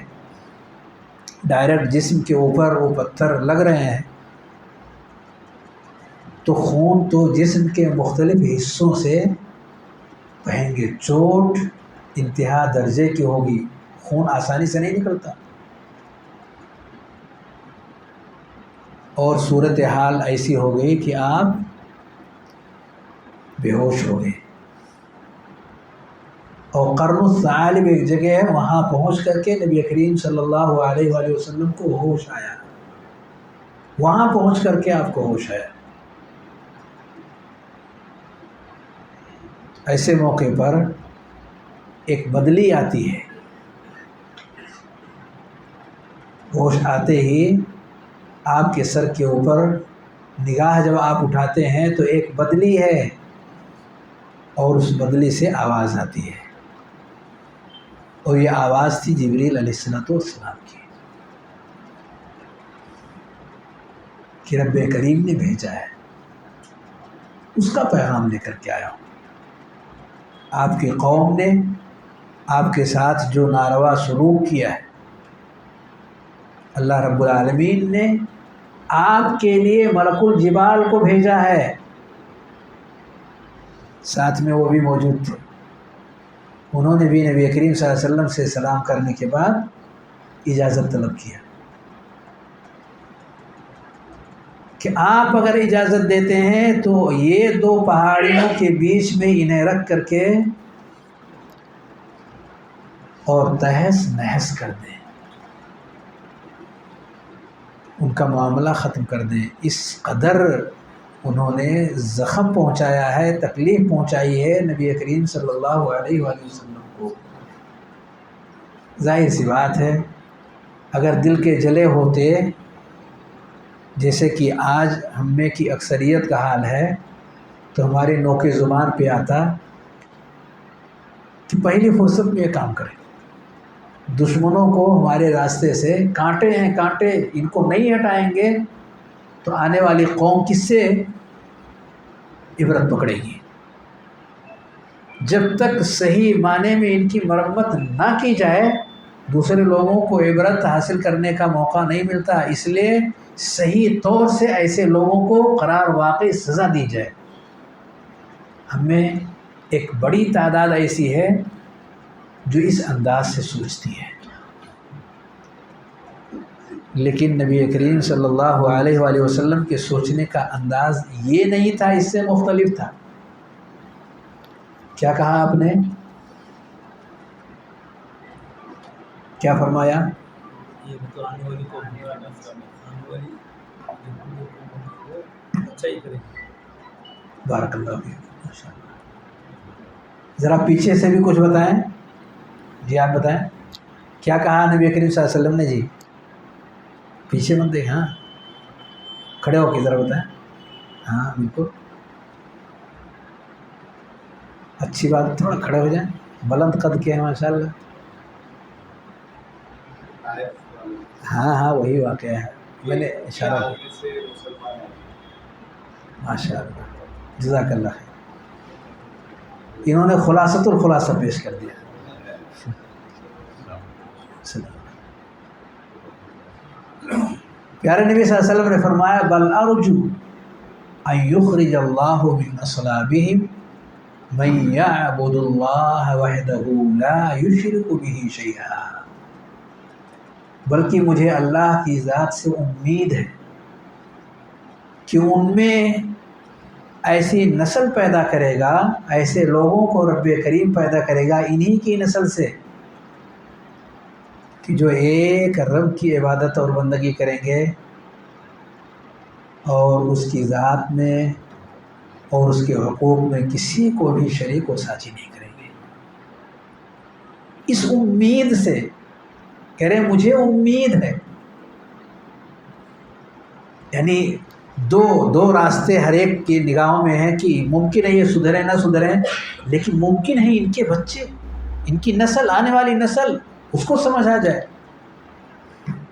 ڈائریکٹ جسم کے اوپر وہ پتھر لگ رہے ہیں تو خون تو جسم کے مختلف حصوں سے بہیں گے. چوٹ انتہا درجے کی ہوگی، خون آسانی سے نہیں نکلتا. اور صورتحال ایسی ہو گئی کہ آپ بے ہوش ہو گئے. اور قرن الثعالب ایک جگہ ہے، وہاں پہنچ کر کے نبی کریم صلی اللہ علیہ وآلہ وسلم کو ہوش آیا. وہاں پہنچ کر کے آپ کو ہوش آیا. ایسے موقع پر ایک بدلی آتی ہے. ہوش آتے ہی آپ کے سر کے اوپر نگاہ جب آپ اٹھاتے ہیں تو ایک بدلی ہے اور اس بدلی سے آواز آتی ہے، اور یہ آواز تھی جبریل علیہ السلام کی کہ رب کریم نے بھیجا ہے، اس کا پیغام لے کر کے آیا ہوں. آپ کی قوم نے آپ کے ساتھ جو ناروا سلوک کیا ہے، اللہ رب العالمین نے آپ کے لیے ملک الجبال کو بھیجا ہے. ساتھ میں وہ بھی موجود تھے. انہوں نے بھی نبی کریم صلی اللہ علیہ وسلم سے سلام کرنے کے بعد اجازت طلب کیا کہ آپ اگر اجازت دیتے ہیں تو یہ دو پہاڑیوں کے بیچ میں انہیں رکھ کر کے اور تہس نہس کر دیں، ان کا معاملہ ختم کر دیں. اس قدر انہوں نے زخم پہنچایا ہے، تکلیف پہنچائی ہے نبی کریم صلی اللہ علیہ وآلہ وسلم کو. ظاہر سی بات ہے اگر دل کے جلے ہوتے جیسے کہ آج ہم میں کی اکثریت کا حال ہے تو ہماری نوک زبان پہ آتا کہ پہلی فرصت میں یہ کام کریں. دشمنوں کو ہمارے راستے سے کانٹے ہیں، کانٹے ان کو نہیں ہٹائیں گے تو آنے والی قوم کس سے عبرت پکڑے گی. جب تک صحیح معنی میں ان کی مرمت نہ کی جائے دوسرے لوگوں کو عبرت حاصل کرنے کا موقع نہیں ملتا. اس لیے صحیح طور سے ایسے لوگوں کو قرار واقعی سزا دی جائے. ہمیں ایک بڑی تعداد ایسی ہے جو اس انداز سے سوچتی ہے، لیکن نبی کریم صلی اللہ علیہ وآلہ وسلم کے سوچنے کا انداز یہ نہیں تھا، اس سے مختلف تھا. کیا کہا آپ نے؟ کیا فرمایا؟ بارک اللہ فیک. ذرا پیچھے سے بھی کچھ بتائیں. جی آپ بتائیں کیا کہا نبی کریم صلی اللہ علیہ وسلم نے؟ جی پیچھے مت دیکھ، ہاں کھڑے ہو کے ذرا بتائیں. ہاں بالکل اچھی بات، تھوڑا کھڑے ہو جائیں، بلند قد کے ہیں ماشاء اللہ. ہاں ہاں وہی واقعہ ہے، میں نے اشارہ ماشاء اللہ، جزاک اللہ خیر. انہوں نے خلاصۃ الخلاصہ پیش کر دیا. پیارے نبی صلی اللہ علیہ وسلم نے فرمایا بل ارجو ان یخرج اللہ من اصلابہم من یعبد اللہ وحدہ لا یشرک بہ شیئا، بلکہ مجھے اللہ کی ذات سے امید ہے کہ ان میں ایسی نسل پیدا کرے گا، ایسے لوگوں کو رب کریم پیدا کرے گا انہی کی نسل سے کہ جو ایک رب کی عبادت اور بندگی کریں گے اور اس کی ذات میں اور اس کے حقوق میں کسی کو بھی شریک و ساجی نہیں کریں گے۔ اس امید سے کہہ رہے مجھے امید ہے، یعنی دو راستے ہر ایک کی نگاہوں میں ہیں کہ ممکن ہے یہ سدھریں نہ سدھریں، لیکن ممکن ہے ان کے بچے، ان کی نسل، آنے والی نسل اس کو سمجھ آ جائے،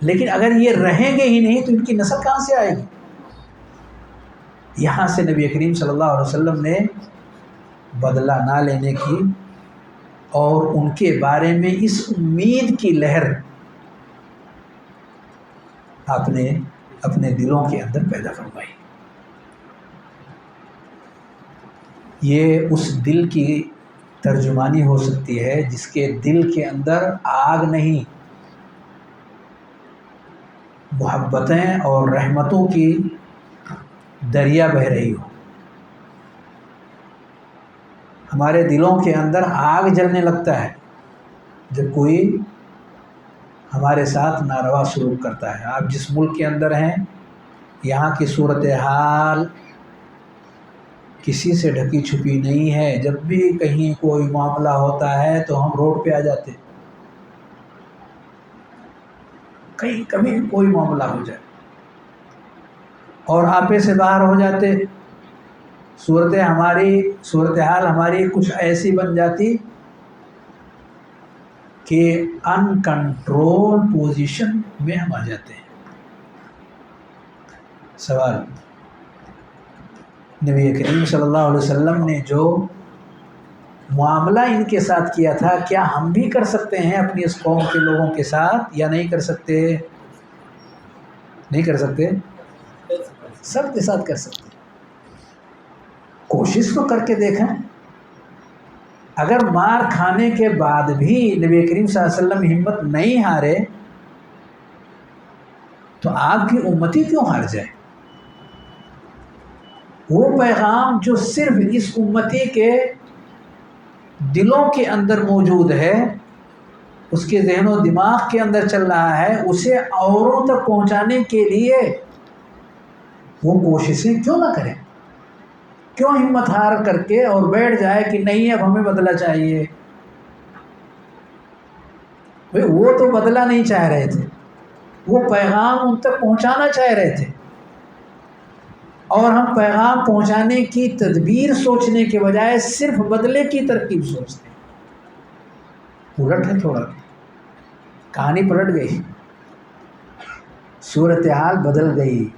لیکن اگر یہ رہیں گے ہی نہیں تو ان کی نسل کہاں سے آئے گی؟ یہاں سے نبی کریم صلی اللہ علیہ وسلم نے بدلہ نہ لینے کی اور ان کے بارے میں اس امید کی لہر آپ نے اپنے دلوں کے اندر پیدا فرمائی۔ یہ اس دل کی ترجمانی ہو سکتی ہے جس کے دل کے اندر آگ نہیں، محبتیں اور رحمتوں کی دریا بہہ رہی ہو۔ ہمارے دلوں کے اندر آگ جلنے لگتا ہے جب کوئی ہمارے ساتھ ناروا سلوک کرتا ہے۔ آپ جس ملک کے اندر ہیں یہاں کی صورتحال کسی سے ڈھکی چھپی نہیں ہے، جب بھی کہیں کوئی معاملہ ہوتا ہے تو ہم روڈ پہ آ جاتے، کہیں کبھی کوئی معاملہ ہو جائے اور آپے سے باہر ہو جاتے، صورتحال ہماری کچھ ایسی بن جاتی کہ ان کنٹرول پوزیشن میں ہم آ جاتے ہیں۔ سوال، نبی کریم صلی اللہ علیہ وسلم نے جو معاملہ ان کے ساتھ کیا تھا کیا ہم بھی کر سکتے ہیں اپنی اس قوم کے لوگوں کے ساتھ یا نہیں کر سکتے؟ نہیں کر سکتے، سب کے ساتھ کر سکتے۔ کوشش تو کر کے دیکھیں، اگر مار کھانے کے بعد بھی نبی کریم صلی اللہ علیہ وسلم ہمت نہیں ہارے تو آپ کی امتی کیوں ہار جائے؟ وہ پیغام جو صرف اس امتی کے دلوں کے اندر موجود ہے، اس کے ذہن و دماغ کے اندر چل رہا ہے، اسے اوروں تک پہنچانے کے لیے وہ کوششیں کیوں نہ کریں؟ کیوں ہمت ہار کر کے اور بیٹھ جائے کہ نہیں اب ہمیں بدلہ چاہیے؟ وہ تو بدلہ نہیں چاہ رہے تھے، وہ پیغام ان تک پہنچانا چاہ رہے تھے، اور ہم پیغام پہنچانے کی تدبیر سوچنے کے بجائے صرف بدلے کی ترکیب سوچتے ہیں۔ الٹ ہے، تھوڑا کہانی پلٹ گئی، صورتحال بدل گئی،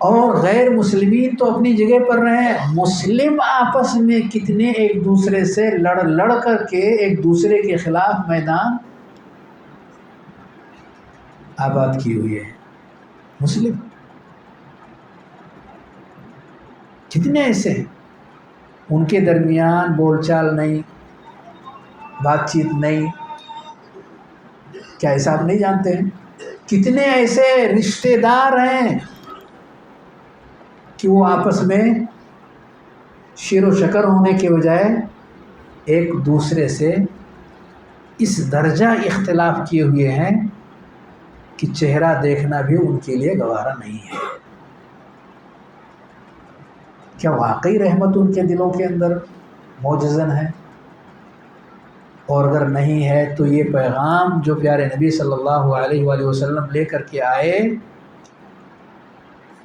اور غیر مسلمین تو اپنی جگہ پر رہے، مسلم آپس میں کتنے ایک دوسرے سے لڑ کر کے ایک دوسرے کے خلاف میدان آباد کی ہوئی ہے۔ مسلم کتنے ایسے ہیں ان کے درمیان بول چال نہیں، بات چیت نہیں، کیا ایسا آپ نہیں جانتے ہیں؟ کتنے ایسے رشتہ دار ہیں کہ وہ آپس میں شیر و شکر ہونے کے بجائے ایک دوسرے سے اس درجہ اختلاف کیے ہوئے ہیں کہ چہرہ دیکھنا بھی ان کے لیے گوارا نہیں ہے۔ کیا واقعی رحمت ان کے دلوں کے اندر موجزن ہے؟ اور اگر نہیں ہے تو یہ پیغام جو پیارے نبی صلی اللہ علیہ وآلہ وسلم لے کر کے آئے،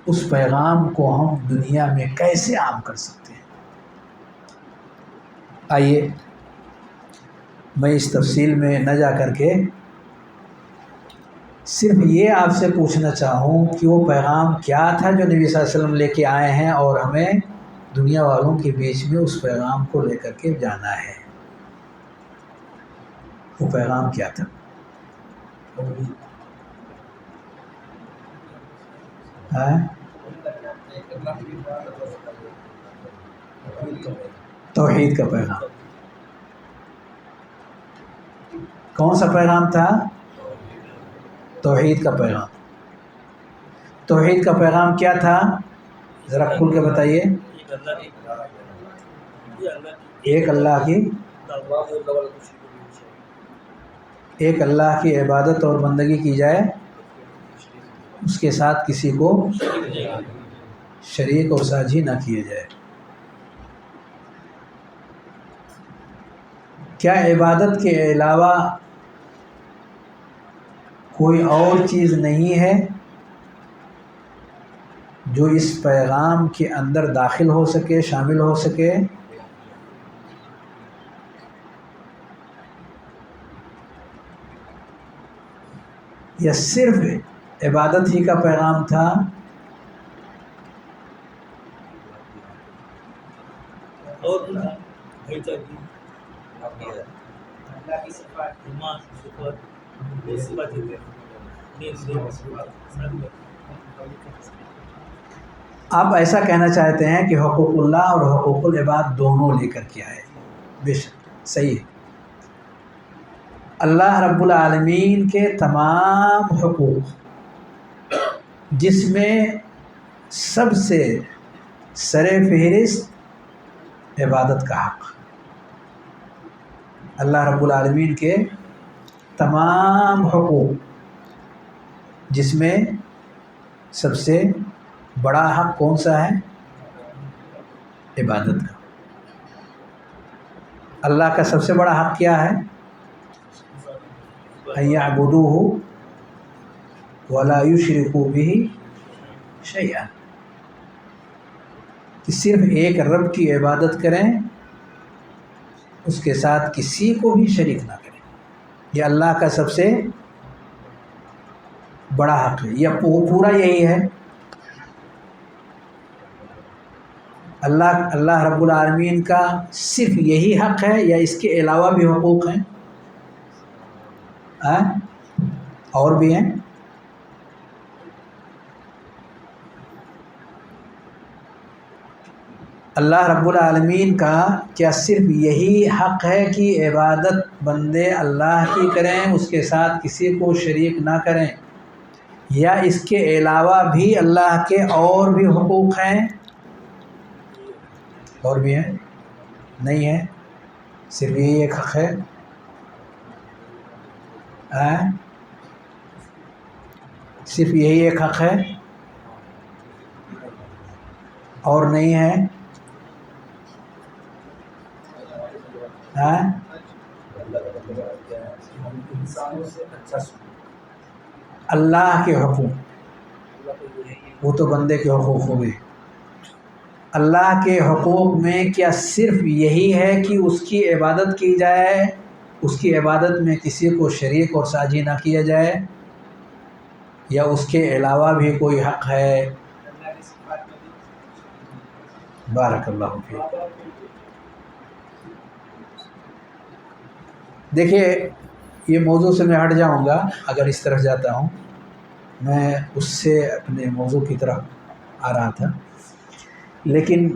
اس پیغام کو ہم دنیا میں کیسے عام کر سکتے ہیں؟ آئیے میں اس تفصیل میں نہ جا کر کے صرف یہ آپ سے پوچھنا چاہوں کہ وہ پیغام کیا تھا جو نبی صلی اللہ علیہ وسلم لے کے آئے ہیں، اور ہمیں دنیا والوں کے بیچ میں اس پیغام کو لے کر کے جانا ہے۔ وہ پیغام کیا تھا؟ توحید کا پیغام. کون سا پیغام تھا؟ توحید کا پیغام. توحید کا پیغام کیا تھا؟ ذرا کھل کے بتائیے. ایک اللہ کی عبادت اور بندگی کی جائے، اس کے ساتھ کسی کو شریک اور ساجھی نہ کیے جائے. کیا عبادت کے علاوہ کوئی اور چیز نہیں ہے جو اس پیغام کے اندر داخل ہو سکے، شامل ہو سکے؟ یا صرف عبادت ہی کا پیغام تھا؟ آپ ایسا کہنا چاہتے ہیں کہ حقوق اللہ اور حقوق العباد دونوں لے کر کے آئے. بے شک صحیح ہے. اللہ رب العالمین کے تمام حقوق، جس میں سب سے سر فہرست عبادت کا حق. اللہ رب العالمین کے تمام حقوق، جس میں سب سے بڑا حق کون سا ہے؟ عبادت کا. اللہ کا سب سے بڑا حق کیا ہے؟ ان یعبدوہ ولا یشرکوا بہ شیئا، کہ صرف ایک رب کی عبادت کریں، اس کے ساتھ کسی کو بھی شریک نہ کریں. یہ اللہ کا سب سے بڑا حق ہے. یہ پورا یہی ہے. اللہ رب العالمین کا صرف یہی حق ہے یا اس کے علاوہ بھی حقوق ہیں؟ اور بھی ہیں؟ اللہ رب العالمین کا کیا صرف یہی حق ہے کہ عبادت بندے اللہ کی کریں، اس کے ساتھ کسی کو شریک نہ کریں، یا اس کے علاوہ بھی اللہ کے اور بھی حقوق ہیں؟ اور بھی ہیں؟ نہیں ہے، صرف یہی ایک حق ہے. صرف یہی ایک حق ہے اور نہیں ہے. اللہ کے حقوق وہ تو بندے کے حقوق ہو گئے. اللہ کے حقوق میں کیا صرف یہی ہے کہ اس کی عبادت کی جائے، اس کی عبادت میں کسی کو شریک اور ساجھی نہ کیا جائے، یا اس کے علاوہ بھی کوئی حق ہے؟ بارک اللہ فیک. دیکھیے، یہ موضوع سے میں ہٹ جاؤں گا اگر اس طرف جاتا ہوں. میں اس سے اپنے موضوع کی طرف آ رہا تھا، لیکن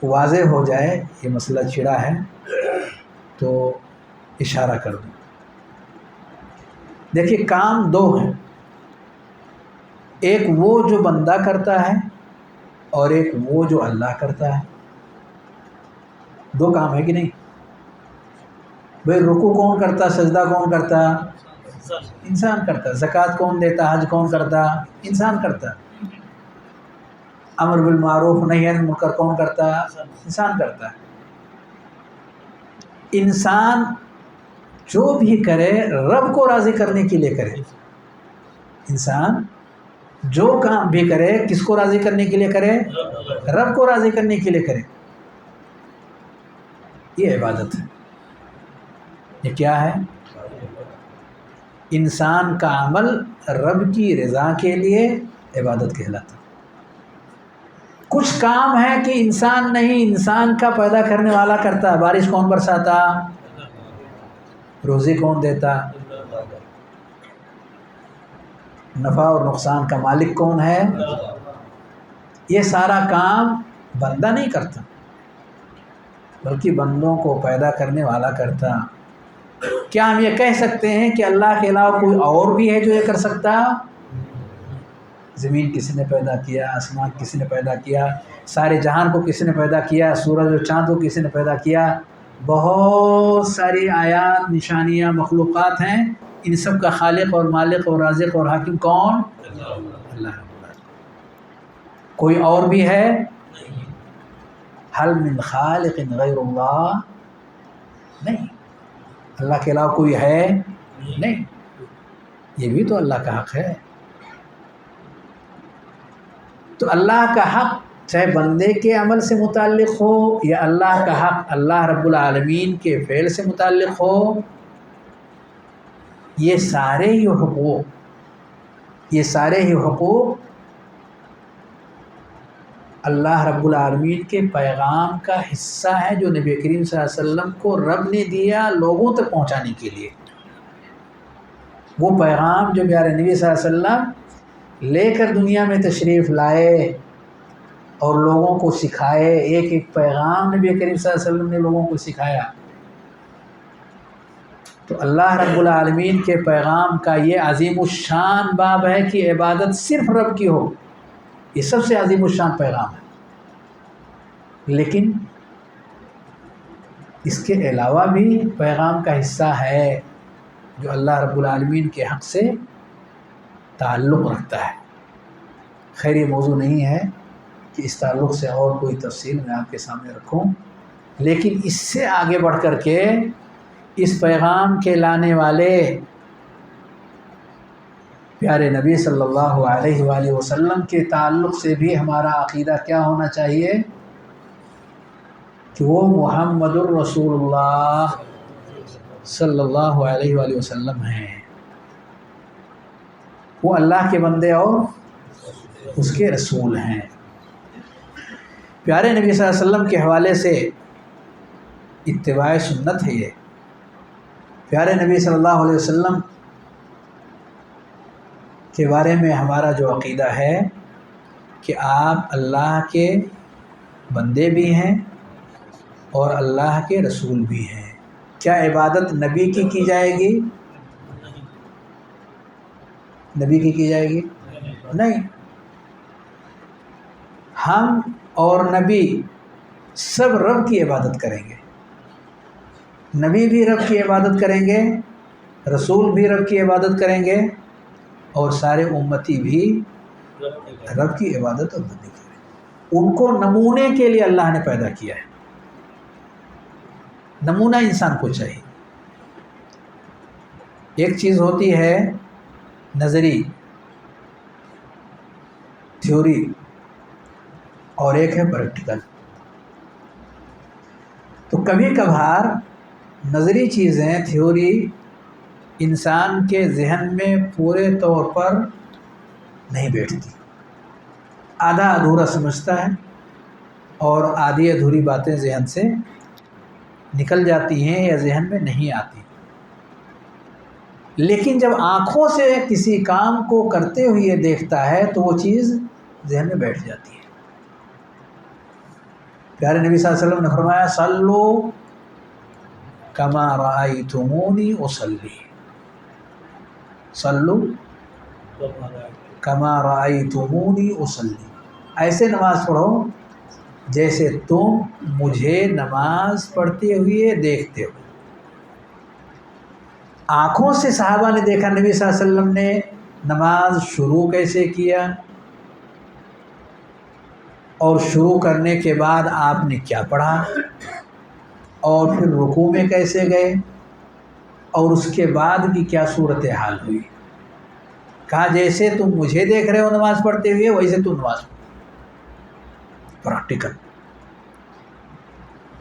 واضح ہو جائے یہ مسئلہ چھڑا ہے تو اشارہ کر دوں. دیکھیے، کام دو ہیں. ایک وہ جو بندہ کرتا ہے اور ایک وہ جو اللہ کرتا ہے. دو کام ہے کہ نہیں؟ بھئی رکوع کون کرتا، سجدہ کون کرتا؟ انسان کرتا. زکوٰۃ کون دیتا، حج کون کرتا؟ انسان کرتا. امر بالمعروف نہی عن المنکر کون کرتا؟ انسان کرتا. انسان جو بھی کرے رب کو راضی کرنے کے لیے کرے. انسان جو کام بھی کرے کس کو راضی کرنے کے لیے کرے؟ رب کو راضی کرنے کے لیے کرے. یہ عبادت ہے. یہ کیا ہے؟ انسان کا عمل رب کی رضا کے لیے عبادت کہلاتا. کچھ کام ہے کہ انسان نہیں، انسان کا پیدا کرنے والا کرتا. بارش کون برساتا؟ روزی کون دیتا؟ نفع اور نقصان کا مالک کون ہے؟ یہ سارا کام بندہ نہیں کرتا. بلکہ بندوں کو پیدا کرنے والا کرتا۔ کیا ہم یہ کہہ سکتے ہیں کہ اللہ کے علاوہ کوئی اور بھی ہے جو یہ کر سکتا؟ زمین کسی نے پیدا کیا، آسمان کسی نے پیدا کیا، سارے جہان کو کسی نے پیدا کیا، سورج اور چاند کو کسی نے پیدا کیا، بہت ساری آیات نشانیاں مخلوقات ہیں، ان سب کا خالق اور مالک اور رازق اور حاکم کون؟ اللہ رب العالمین۔ کوئی اور بھی ہے؟ حل من خالق غیر اللہ؟ نہیں، اللہ کے علاوہ کوئی ہے نہیں، یہ بھی تو اللہ کا حق ہے۔ تو اللہ کا حق چاہے بندے کے عمل سے متعلق ہو یا اللہ کا حق اللہ رب العالمین کے فعل سے متعلق ہو، یہ سارے ہی حقوق اللہ رب العالمین کے پیغام کا حصہ ہے جو نبی کریم صلی اللہ علیہ وسلم کو رب نے دیا لوگوں تک پہنچانے کے لیے۔ وہ پیغام جو پیارے نبی صلی اللہ علیہ وسلم لے کر دنیا میں تشریف لائے اور لوگوں کو سکھائے، ایک ایک پیغام نبی کریم صلی اللہ علیہ وسلم نے لوگوں کو سکھایا۔ تو اللہ رب العالمین کے پیغام کا یہ عظیم الشان باب ہے کہ عبادت صرف رب کی ہو، یہ سب سے عظیم الشان پیغام ہے۔ لیکن اس کے علاوہ بھی پیغام کا حصہ ہے جو اللہ رب العالمین کے حق سے تعلق رکھتا ہے۔ خیر یہ موضوع نہیں ہے کہ اس تعلق سے اور کوئی تفصیل میں آپ کے سامنے رکھوں، لیکن اس سے آگے بڑھ کر کے اس پیغام کے لانے والے پیارے نبی صلی اللہ علیہ وآلہ وسلم کے تعلق سے بھی ہمارا عقیدہ کیا ہونا چاہیے کہ وہ محمد الرسول اللہ صلی اللہ علیہ وآلہ وسلم ہیں، وہ اللہ کے بندے اور اس کے رسول ہیں۔ پیارے نبی صلی اللہ علیہ وسلم کے حوالے سے اتباع سنت ہے یہ۔ پیارے نبی صلی اللہ علیہ وسلم کے بارے میں ہمارا جو عقیدہ ہے کہ آپ اللہ کے بندے بھی ہیں اور اللہ کے رسول بھی ہیں۔ کیا عبادت نبی کی جائے گی؟ نبی کی جائے گی؟ نہیں، ہم اور نبی سب رب کی عبادت کریں گے۔ نبی بھی رب کی عبادت کریں گے، رسول بھی رب کی عبادت کریں گے، اور سارے امتی بھی رب کی عبادت اور بندگی کریں۔ ان کو نمونے کے لیے اللہ نے پیدا کیا ہے۔ نمونہ انسان کو چاہیے۔ ایک چیز ہوتی ہے نظری تھیوری اور ایک ہے پریکٹیکل۔ تو کبھی کبھار نظری چیزیں تھیوری انسان کے ذہن میں پورے طور پر نہیں بیٹھتی، آدھا ادھورا سمجھتا ہے اور آدھی ادھوری باتیں ذہن سے نکل جاتی ہیں یا ذہن میں نہیں آتی۔ لیکن جب آنکھوں سے کسی کام کو کرتے ہوئے دیکھتا ہے تو وہ چیز ذہن میں بیٹھ جاتی ہے۔ پیارے نبی صلی اللہ علیہ وسلم نے فرمایا صلو کما رأیتمونی اصلی، صلو کما رأیتمونی اصلی، ایسے نماز پڑھو جیسے تم مجھے نماز پڑھتے ہوئے دیکھتے ہو۔ آنکھوں سے صحابہ نے دیکھا نبی صلی اللہ علیہ وسلم نے نماز شروع کیسے کیا اور شروع کرنے کے بعد آپ نے کیا پڑھا اور پھر رکوع میں کیسے گئے اور اس کے بعد کی کیا صورتحال ہوئی۔ کہا جیسے تم مجھے دیکھ رہے ہو نماز پڑھتے ہوئے ویسے تم نماز پڑھو۔ پریکٹیکل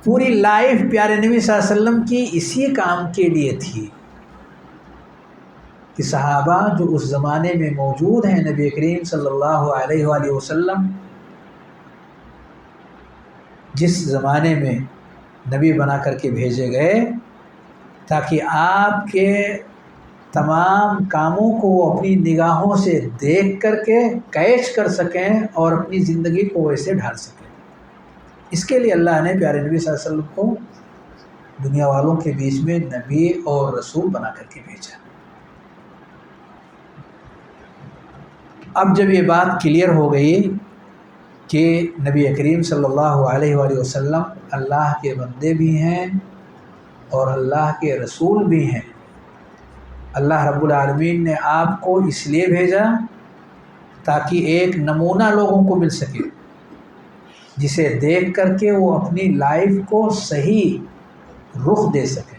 پوری لائف پیارے نبی صلی اللہ علیہ وسلم کی اسی کام کے لیے تھی کہ صحابہ جو اس زمانے میں موجود ہیں، نبی کریم صلی اللہ علیہ وآلہ وسلم جس زمانے میں نبی بنا کر کے بھیجے گئے تاکہ آپ کے تمام کاموں کو وہ اپنی نگاہوں سے دیکھ کر کے کیچ کر سکیں اور اپنی زندگی کو ویسے ڈھال سکیں۔ اس کے لیے اللہ نے پیارے نبی صلی اللہ علیہ وسلم کو دنیا والوں کے بیچ میں نبی اور رسول بنا کر کے بھیجا۔ اب جب یہ بات کلیئر ہو گئی کہ نبی کریم صلی اللہ علیہ وآلہ وسلم اللہ کے بندے بھی ہیں اور اللہ کے رسول بھی ہیں، اللہ رب العالمین نے آپ کو اس لیے بھیجا تاکہ ایک نمونہ لوگوں کو مل سکے جسے دیکھ کر کے وہ اپنی لائف کو صحیح رخ دے سکے،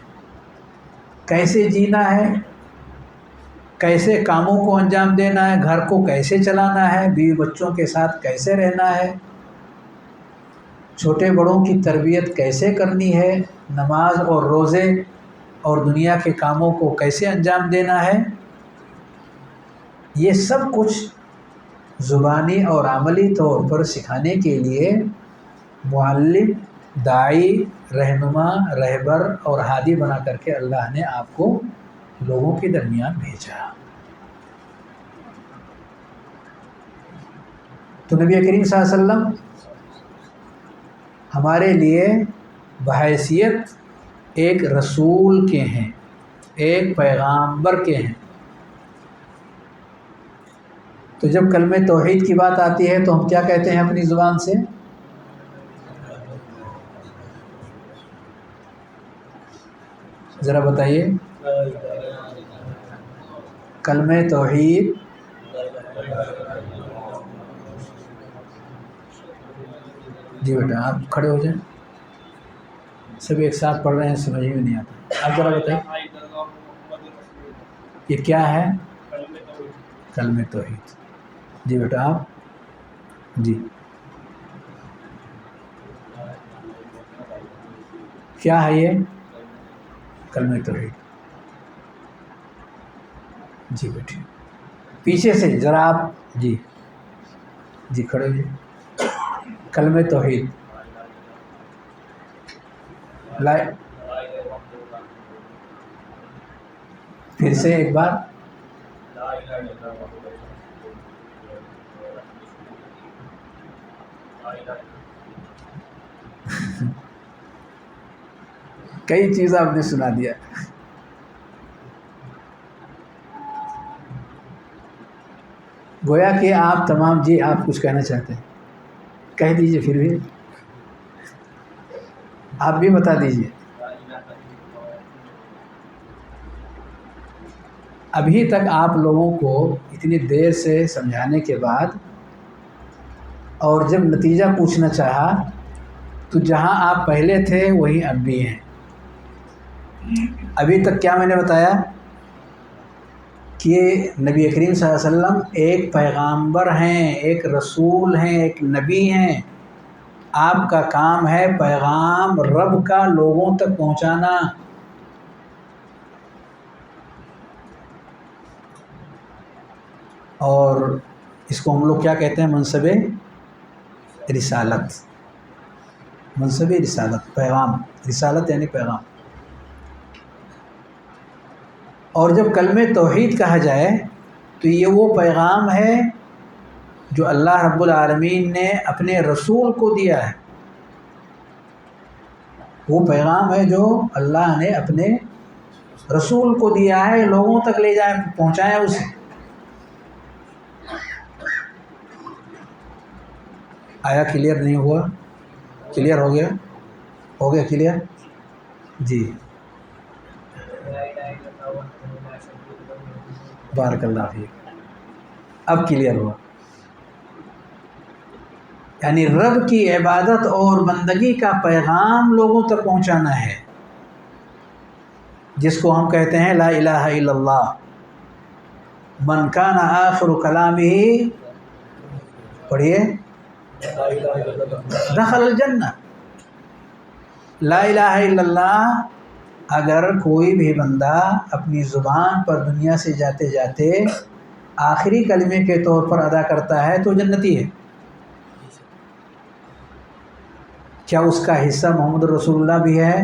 کیسے جینا ہے، کیسے کاموں کو انجام دینا ہے، گھر کو کیسے چلانا ہے، بیوی بچوں کے ساتھ کیسے رہنا ہے، چھوٹے بڑوں کی تربیت کیسے کرنی ہے، نماز اور روزے اور دنیا کے کاموں کو کیسے انجام دینا ہے، یہ سب کچھ زبانی اور عملی طور پر سکھانے کے لیے معلم، داعی، رہنما، رہبر اور ہادی بنا کر کے اللہ نے آپ کو لوگوں کے درمیان بھیجا۔ تو نبی کریم صلی اللہ علیہ وسلم ہمارے لیے بحیثیت ایک رسول کے ہیں، ایک پیغامبر کے ہیں۔ تو جب کلمہ توحید کی بات آتی ہے تو ہم کیا کہتے ہیں اپنی زبان سے؟ ذرا بتائیے، کلمہ توحید جی بیٹا آپ کھڑے ہو جائیں، سب ایک ساتھ پڑھ رہے ہیں، سمجھ میں نہیں آتا، آپ ذرا بتائیے یہ کیا ہے؟ کلمہ توحید۔ جی بیٹا آپ جی کیا ہے یہ کلمہ توحید؟ جی بیٹھے پیچھے سے ذرا آپ جی کھڑے ہوئے۔ کلمہ توحید پھر سے ایک بار، کئی چیزیں آپ نے سنا دیا۔ گویا کہ آپ تمام جی آپ کچھ کہنا چاہتے ہیں کہہ دیجئے، پھر بھی آپ بھی بتا دیجئے۔ ابھی تک آپ لوگوں کو اتنی دیر سے سمجھانے کے بعد اور جب نتیجہ پوچھنا چاہا تو جہاں آپ پہلے تھے وہیں اب بھی ہیں۔ ابھی تک کیا میں نے بتایا کہ نبی کریم صلی اللہ علیہ وسلم ایک پیغامبر ہیں، ایک رسول ہیں، ایک نبی ہیں۔ آپ کا کام ہے پیغام رب کا لوگوں تک پہنچانا۔ اور اس کو ہم لوگ کیا کہتے ہیں؟ منصب رسالت۔ منصب رسالت، پیغام، رسالت یعنی پیغام۔ اور جب کلمہ توحید کہا جائے تو یہ وہ پیغام ہے جو اللہ رب العالمین نے اپنے رسول کو دیا ہے۔ وہ پیغام ہے جو اللہ نے اپنے رسول کو دیا ہے، لوگوں تک لے جائیں، پہنچائیں اسے۔ آیا کلیئر نہیں ہوا؟ کلیئر ہو گیا؟ ہو گیا کلیئر؟ جی بارک اللہ فیک، اب کلیئر ہوا۔ یعنی رب کی عبادت اور بندگی کا پیغام لوگوں تک پہنچانا ہے، جس کو ہم کہتے ہیں لا الہ الا اللہ، من کان آخر کلامہ، پڑھیے، دخل الجنہ۔ لا الہ الا اللہ اگر کوئی بھی بندہ اپنی زبان پر دنیا سے جاتے جاتے آخری کلمے کے طور پر ادا کرتا ہے تو جنتی ہے۔ کیا اس کا حصہ محمد رسول اللہ بھی ہے؟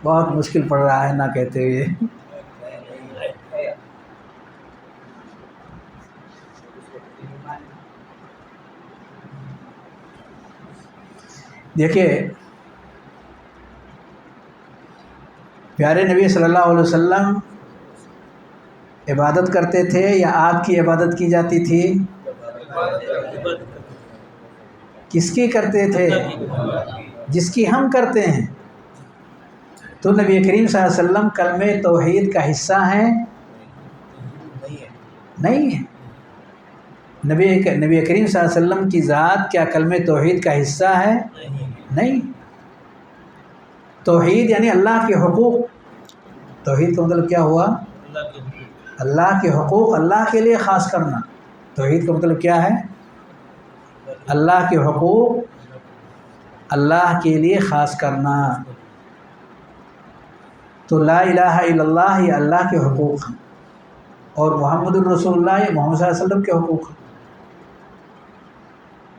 بہت مشکل پڑ رہا ہے نہ کہتے ہوئے۔ دیکھیے پیارے نبی صلی اللہ علیہ وسلم عبادت کرتے تھے یا آپ کی عبادت کی جاتی تھی؟ کس کی کرتے تھے؟ جس کی ہم کرتے ہیں۔ تو نبی کریم صلی اللہ علیہ وسلم کلمہ توحید کا حصہ ہیں؟ نہیں ہے۔ نبی کریم صلی اللہ علیہ وسلم کی ذات کیا کلمہ توحید کا حصہ ہے؟ نہیں۔ توحید یعنی اللہ کے حقوق۔ توحید کا مطلب کیا ہوا؟ اللہ کے حقوق اللہ کے لیے خاص کرنا۔ توحید کا مطلب کیا ہے؟ اللہ کے حقوق اللہ کے لیے خاص کرنا۔ تو لا الہ الا اللہ یہ اللہ کے حقوق ہیں، اور محمد الرسول اللہ یہ محمد صلی اللہ علیہ وسلم کے حقوق ہیں۔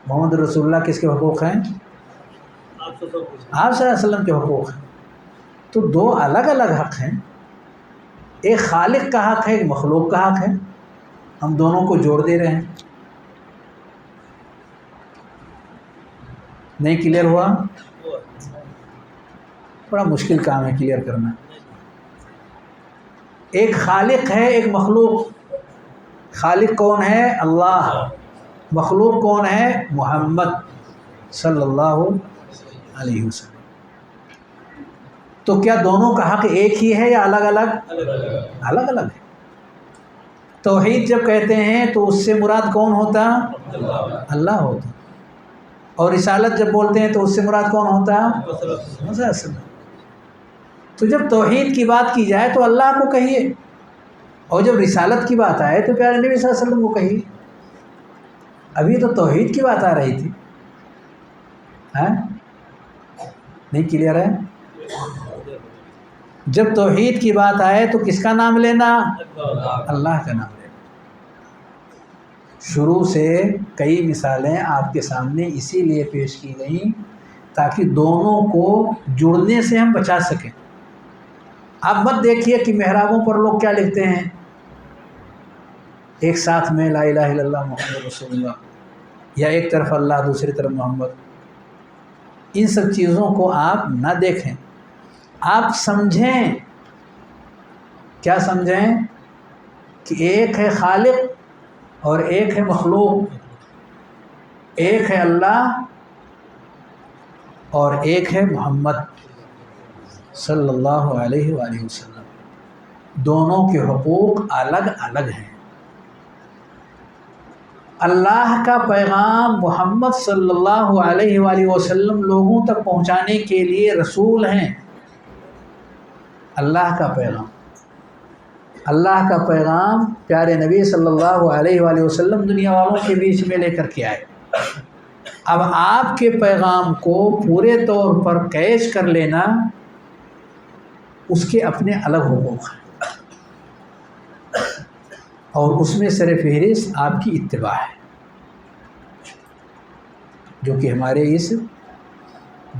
محمد رسول اللہ کس کے حقوق ہیں؟ آپ صلی اللہ علیہ وسلم کے حقوق ہیں۔ تو دو الگ الگ حق ہیں، ایک خالق کا حق ہے، ایک مخلوق کا حق ہے، ہم دونوں کو جوڑ دے رہے ہیں۔ نہیں کلیئر ہوا؟ بڑا مشکل کام ہے کلیئر کرنا۔ ایک خالق ہے، ایک مخلوق۔ خالق کون ہے؟ اللہ۔ مخلوق کون ہے؟ محمد صلی اللہ علیہ وسلم۔ تو کیا دونوں کا حق ایک ہی ہے یا الگ الگ؟ الگ الگ ہے۔ توحید جب کہتے ہیں تو اس سے مراد کون ہوتا؟ اللہ ہوتا۔ اور رسالت جب بولتے ہیں تو اس سے مراد کون ہوتا؟ محمد صلی اللہ علیہ وسلم۔ تو جب توحید کی بات کی جائے تو اللہ کو کہیے، اور جب رسالت کی بات آئے تو پیارے نبی صلی اللہ علیہ وسلم کو کہیے۔ ابھی تو توحید کی بات آ رہی تھی، نہیں کلیئر ہے؟ جب توحید کی بات آئے تو کس کا نام لینا؟ اللہ کا نام لینا۔ شروع سے کئی مثالیں آپ کے سامنے اسی لیے پیش کی گئیں تاکہ دونوں کو جڑنے سے ہم بچا سکیں۔ آپ مت دیکھیے کہ محرابوں پر لوگ کیا لکھتے ہیں، ایک ساتھ میں لا الہ الا اللہ محمد رسول اللہ، یا ایک طرف اللہ دوسری طرف محمد۔ ان سب چیزوں کو آپ نہ دیکھیں، آپ سمجھیں۔ کیا سمجھیں؟ کہ ایک ہے خالق اور ایک ہے مخلوق، ایک ہے اللہ اور ایک ہے محمد صلی اللہ علیہ وآلہ وسلم۔ دونوں کے حقوق الگ الگ ہیں۔ اللہ کا پیغام محمد صلی اللہ علیہ وآلہ وسلم لوگوں تک پہنچانے کے لیے رسول ہیں۔ اللہ کا پیغام، اللہ کا پیغام پیارے نبی صلی اللہ علیہ وآلہ وسلم دنیا والوں کے بیچ میں لے کر کے آئے۔ اب آپ کے پیغام کو پورے طور پر کیچ کر لینا، اس کے اپنے الگ حقوق ہیں، اور اس میں سر فہرست آپ کی اتباع ہے، جو کہ ہمارے اس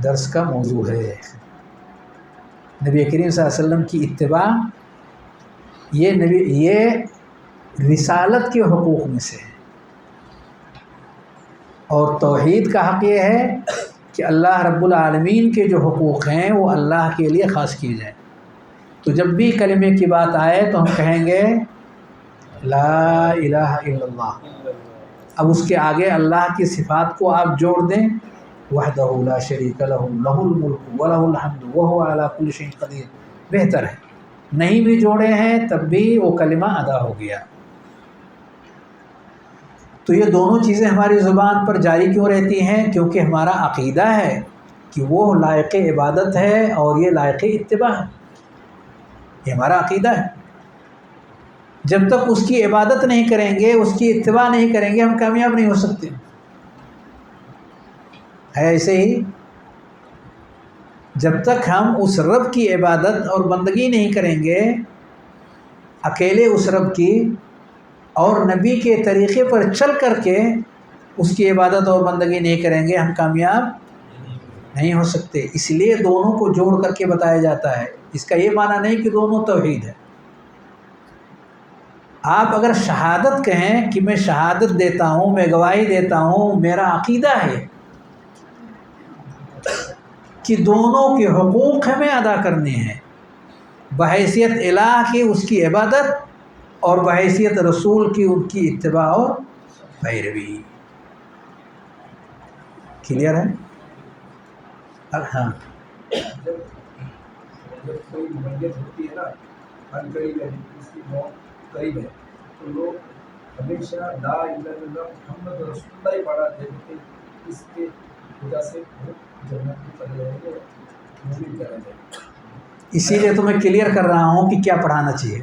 درس کا موضوع ہے۔ نبی کریم صلی اللہ علیہ وسلم کی اتباع یہ رسالت کے حقوق میں سے ہے، اور توحید کا حق یہ ہے کہ اللہ رب العالمین کے جو حقوق ہیں وہ اللہ کے لیے خاص کیے جائیں۔ تو جب بھی کلمے کی بات آئے تو ہم کہیں گے لا الہ الا اللہ۔ اب اس کے آگے اللہ کی صفات کو آپ جوڑ دیں، وحدہ لا شریک لہ لہ الملک ولہ الحمد وہو علی کل شیء قدیر، بہتر ہے۔ نہیں بھی جوڑے ہیں تب بھی وہ کلمہ ادا ہو گیا۔ تو یہ دونوں چیزیں ہماری زبان پر جاری کیوں رہتی ہیں؟ کیونکہ ہمارا عقیدہ ہے کہ وہ لائق عبادت ہے اور یہ لائق اتباع ہے، یہ ہمارا عقیدہ ہے۔ جب تک اس کی عبادت نہیں کریں گے، اس کی اتباع نہیں کریں گے، ہم کامیاب نہیں ہو سکتے۔ ہے ایسے ہی، جب تک ہم اس رب کی عبادت اور بندگی نہیں کریں گے، اکیلے اس رب کی اور نبی کے طریقے پر چل کر کے اس کی عبادت اور بندگی نہیں کریں گے، ہم کامیاب نہیں ہو سکتے۔ اس لیے دونوں کو جوڑ کر کے بتایا جاتا ہے۔ اس کا یہ معنی نہیں کہ دونوں توحید ہے۔ آپ اگر شہادت کہیں کہ میں شہادت دیتا ہوں، میں گواہی دیتا ہوں، میرا عقیدہ ہے، کہ دونوں کے حقوق ہمیں ادا کرنے ہیں، بحیثیت الہ کی اس کی عبادت اور بحیثیت رسول کی ان کی اتباع اور پیروی۔ کلیئر ہے؟ ہاں جب کوئی میت ہوتی ہے نا، ان قریب ہے، اس کی موت قریب ہے، تو لوگ ہمیشہ لا الہ الا اللہ محمد رسول اللہ ہی پڑھا دیں کہ اس کے وجہ سے وہ جنت میں چلے جائیں گے، مومن چلا جائے گا۔ اسی لیے تو میں کلیئر کر رہا ہوں کہ کیا پڑھانا چاہیے،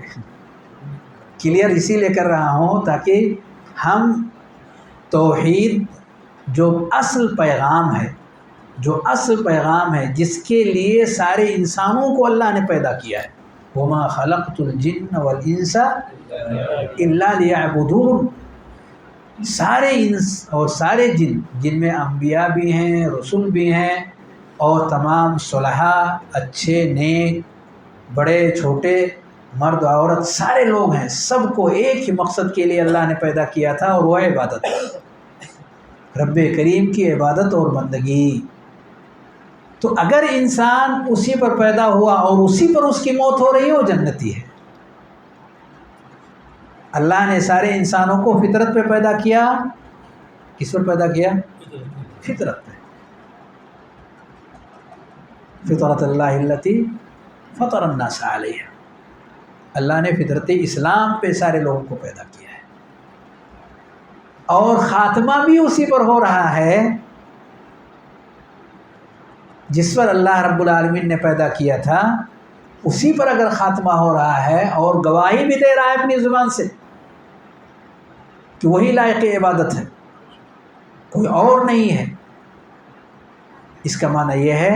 کلیئر اسی لیے کر رہا ہوں تاکہ ہم توحید جو اصل پیغام ہے، جو اصل پیغام ہے جس کے لیے سارے انسانوں کو اللہ نے پیدا کیا ہے، وَمَا خَلَقْتُ الْجِنَّ وَالْإِنسَ إِلَّا لِيَعْبُدُونَ، سارے انس اور سارے جن میں انبیاء بھی ہیں، رسول بھی ہیں، اور تمام صلحاء، اچھے نیک، بڑے چھوٹے، مرد عورت، سارے لوگ ہیں، سب کو ایک ہی مقصد کے لیے اللہ نے پیدا کیا تھا، اور وہ عبادت، رب کریم کی عبادت اور بندگی۔ تو اگر انسان اسی پر پیدا ہوا اور اسی پر اس کی موت ہو رہی ہے، وہ جنتی ہے۔ اللہ نے سارے انسانوں کو فطرت پہ پیدا کیا، کس پر پیدا کیا؟ فطرت پہ، فطرت اللہ التی فطر الناس علیہ، اللہ نے فطرت اسلام پہ سارے لوگوں کو پیدا کیا ہے، اور خاتمہ بھی اسی پر ہو رہا ہے جس پر اللہ رب العالمین نے پیدا کیا تھا، اسی پر اگر خاتمہ ہو رہا ہے، اور گواہی بھی دے رہا ہے اپنی زبان سے کہ وہی لائق عبادت ہے، کوئی اور نہیں ہے، اس کا معنی یہ ہے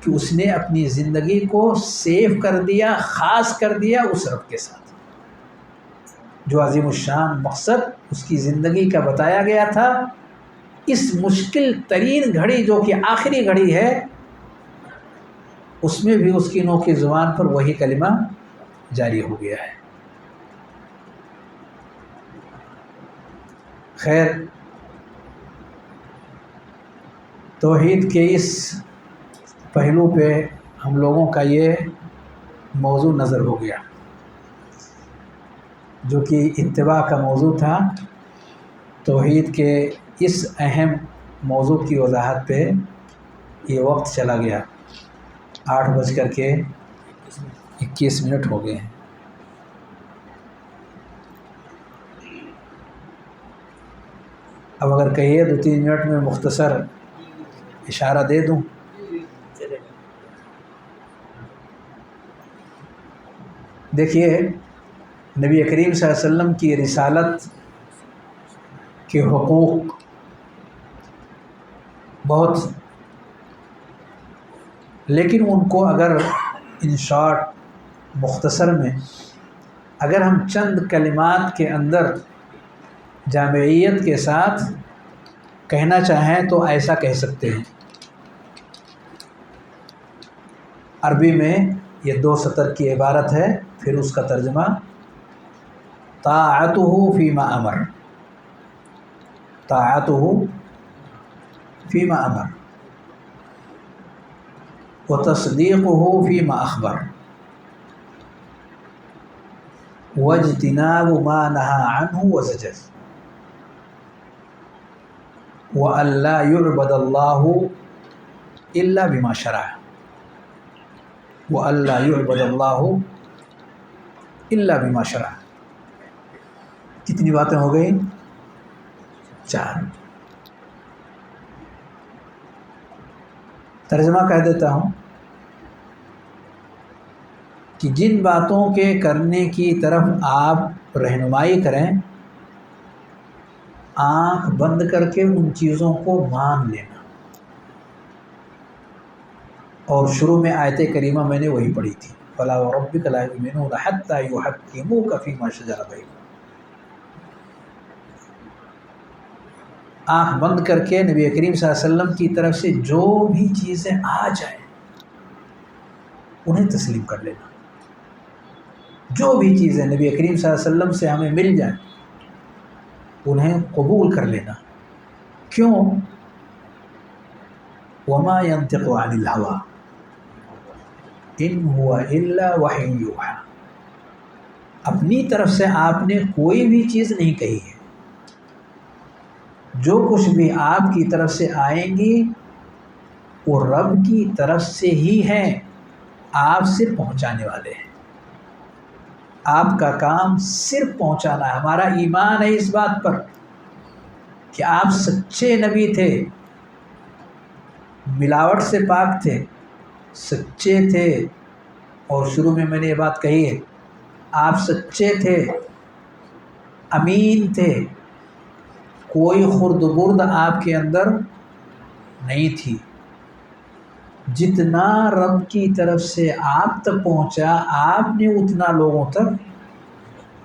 کہ اس نے اپنی زندگی کو سیو کر دیا، خاص کر دیا اس رب کے ساتھ، جو عظیم الشان مقصد اس کی زندگی کا بتایا گیا تھا۔ اس مشکل ترین گھڑی جو کہ آخری گھڑی ہے، اس میں بھی اس کی نو کی زبان پر وہی کلمہ جاری ہو گیا ہے۔ خیر، توحید کے اس پہلو پہ ہم لوگوں کا یہ موضوع نظر ہو گیا، جو کہ اتباع کا موضوع تھا۔ توحید کے اس اہم موضوع کی وضاحت پہ یہ وقت چلا گیا، 8:21 ہو گئے ہیں۔ اب اگر کہیے 2-3 منٹ میں مختصر اشارہ دے دوں۔ دیکھیے، نبی کریم صلی اللہ علیہ وسلم کی رسالت کے حقوق بہت، لیکن ان کو اگر ان شارٹ، مختصر میں اگر ہم چند کلمات کے اندر جامعیت کے ساتھ کہنا چاہیں تو ایسا کہہ سکتے ہیں۔ عربی میں یہ 2 سطر کی عبارت ہے، پھر اس کا ترجمہ طاعتہ فیما امر، طاعتہ فیما امر وتصدیقہ فیما اخبر واجتناب ما نہى عنہ وزجر وأن لا يعبد الله إلا بما شرع وأن لا يعبد الله إلا بما شرع۔ کتنی باتیں ہو گئی؟ 4۔ ترجمہ کہہ دیتا ہوں کہ جن باتوں کے کرنے کی طرف آپ رہنمائی کریں، آنکھ بند کر کے ان چیزوں کو مان لینا۔ اور شروع میں آیت کریمہ میں نے وہی پڑھی تھی، فَلَا وَرَبِّكَ لَا يُؤْمِنُونَ حَتَّى يُحَكِّمُوكَ فِيمَا شَجَرَ بَيْنَهُمْ۔ آنکھ بند کر کے نبی کریم صلی اللہ علیہ وسلم کی طرف سے جو بھی چیزیں آ جائیں انہیں تسلیم کر لینا، جو بھی چیزیں نبی کریم صلی اللہ علیہ وسلم سے ہمیں مل جائیں انہیں قبول کر لینا۔ کیوں؟ وما ينطق عن الهوى ان هو الا وحی یوحی، اپنی طرف سے آپ نے کوئی بھی چیز نہیں کہی ہے، جو کچھ بھی آپ کی طرف سے آئیں گی وہ رب کی طرف سے ہی ہیں، آپ سے پہنچانے والے ہیں، آپ کا کام صرف پہنچانا ہے۔ ہمارا ایمان ہے اس بات پر کہ آپ سچے نبی تھے، ملاوٹ سے پاک تھے، سچے تھے، اور شروع میں نے یہ بات کہی ہے، آپ سچے تھے، امین تھے، کوئی خرد برد آپ کے اندر نہیں تھی۔ جتنا رب کی طرف سے آپ تک پہنچا آپ نے اتنا لوگوں تک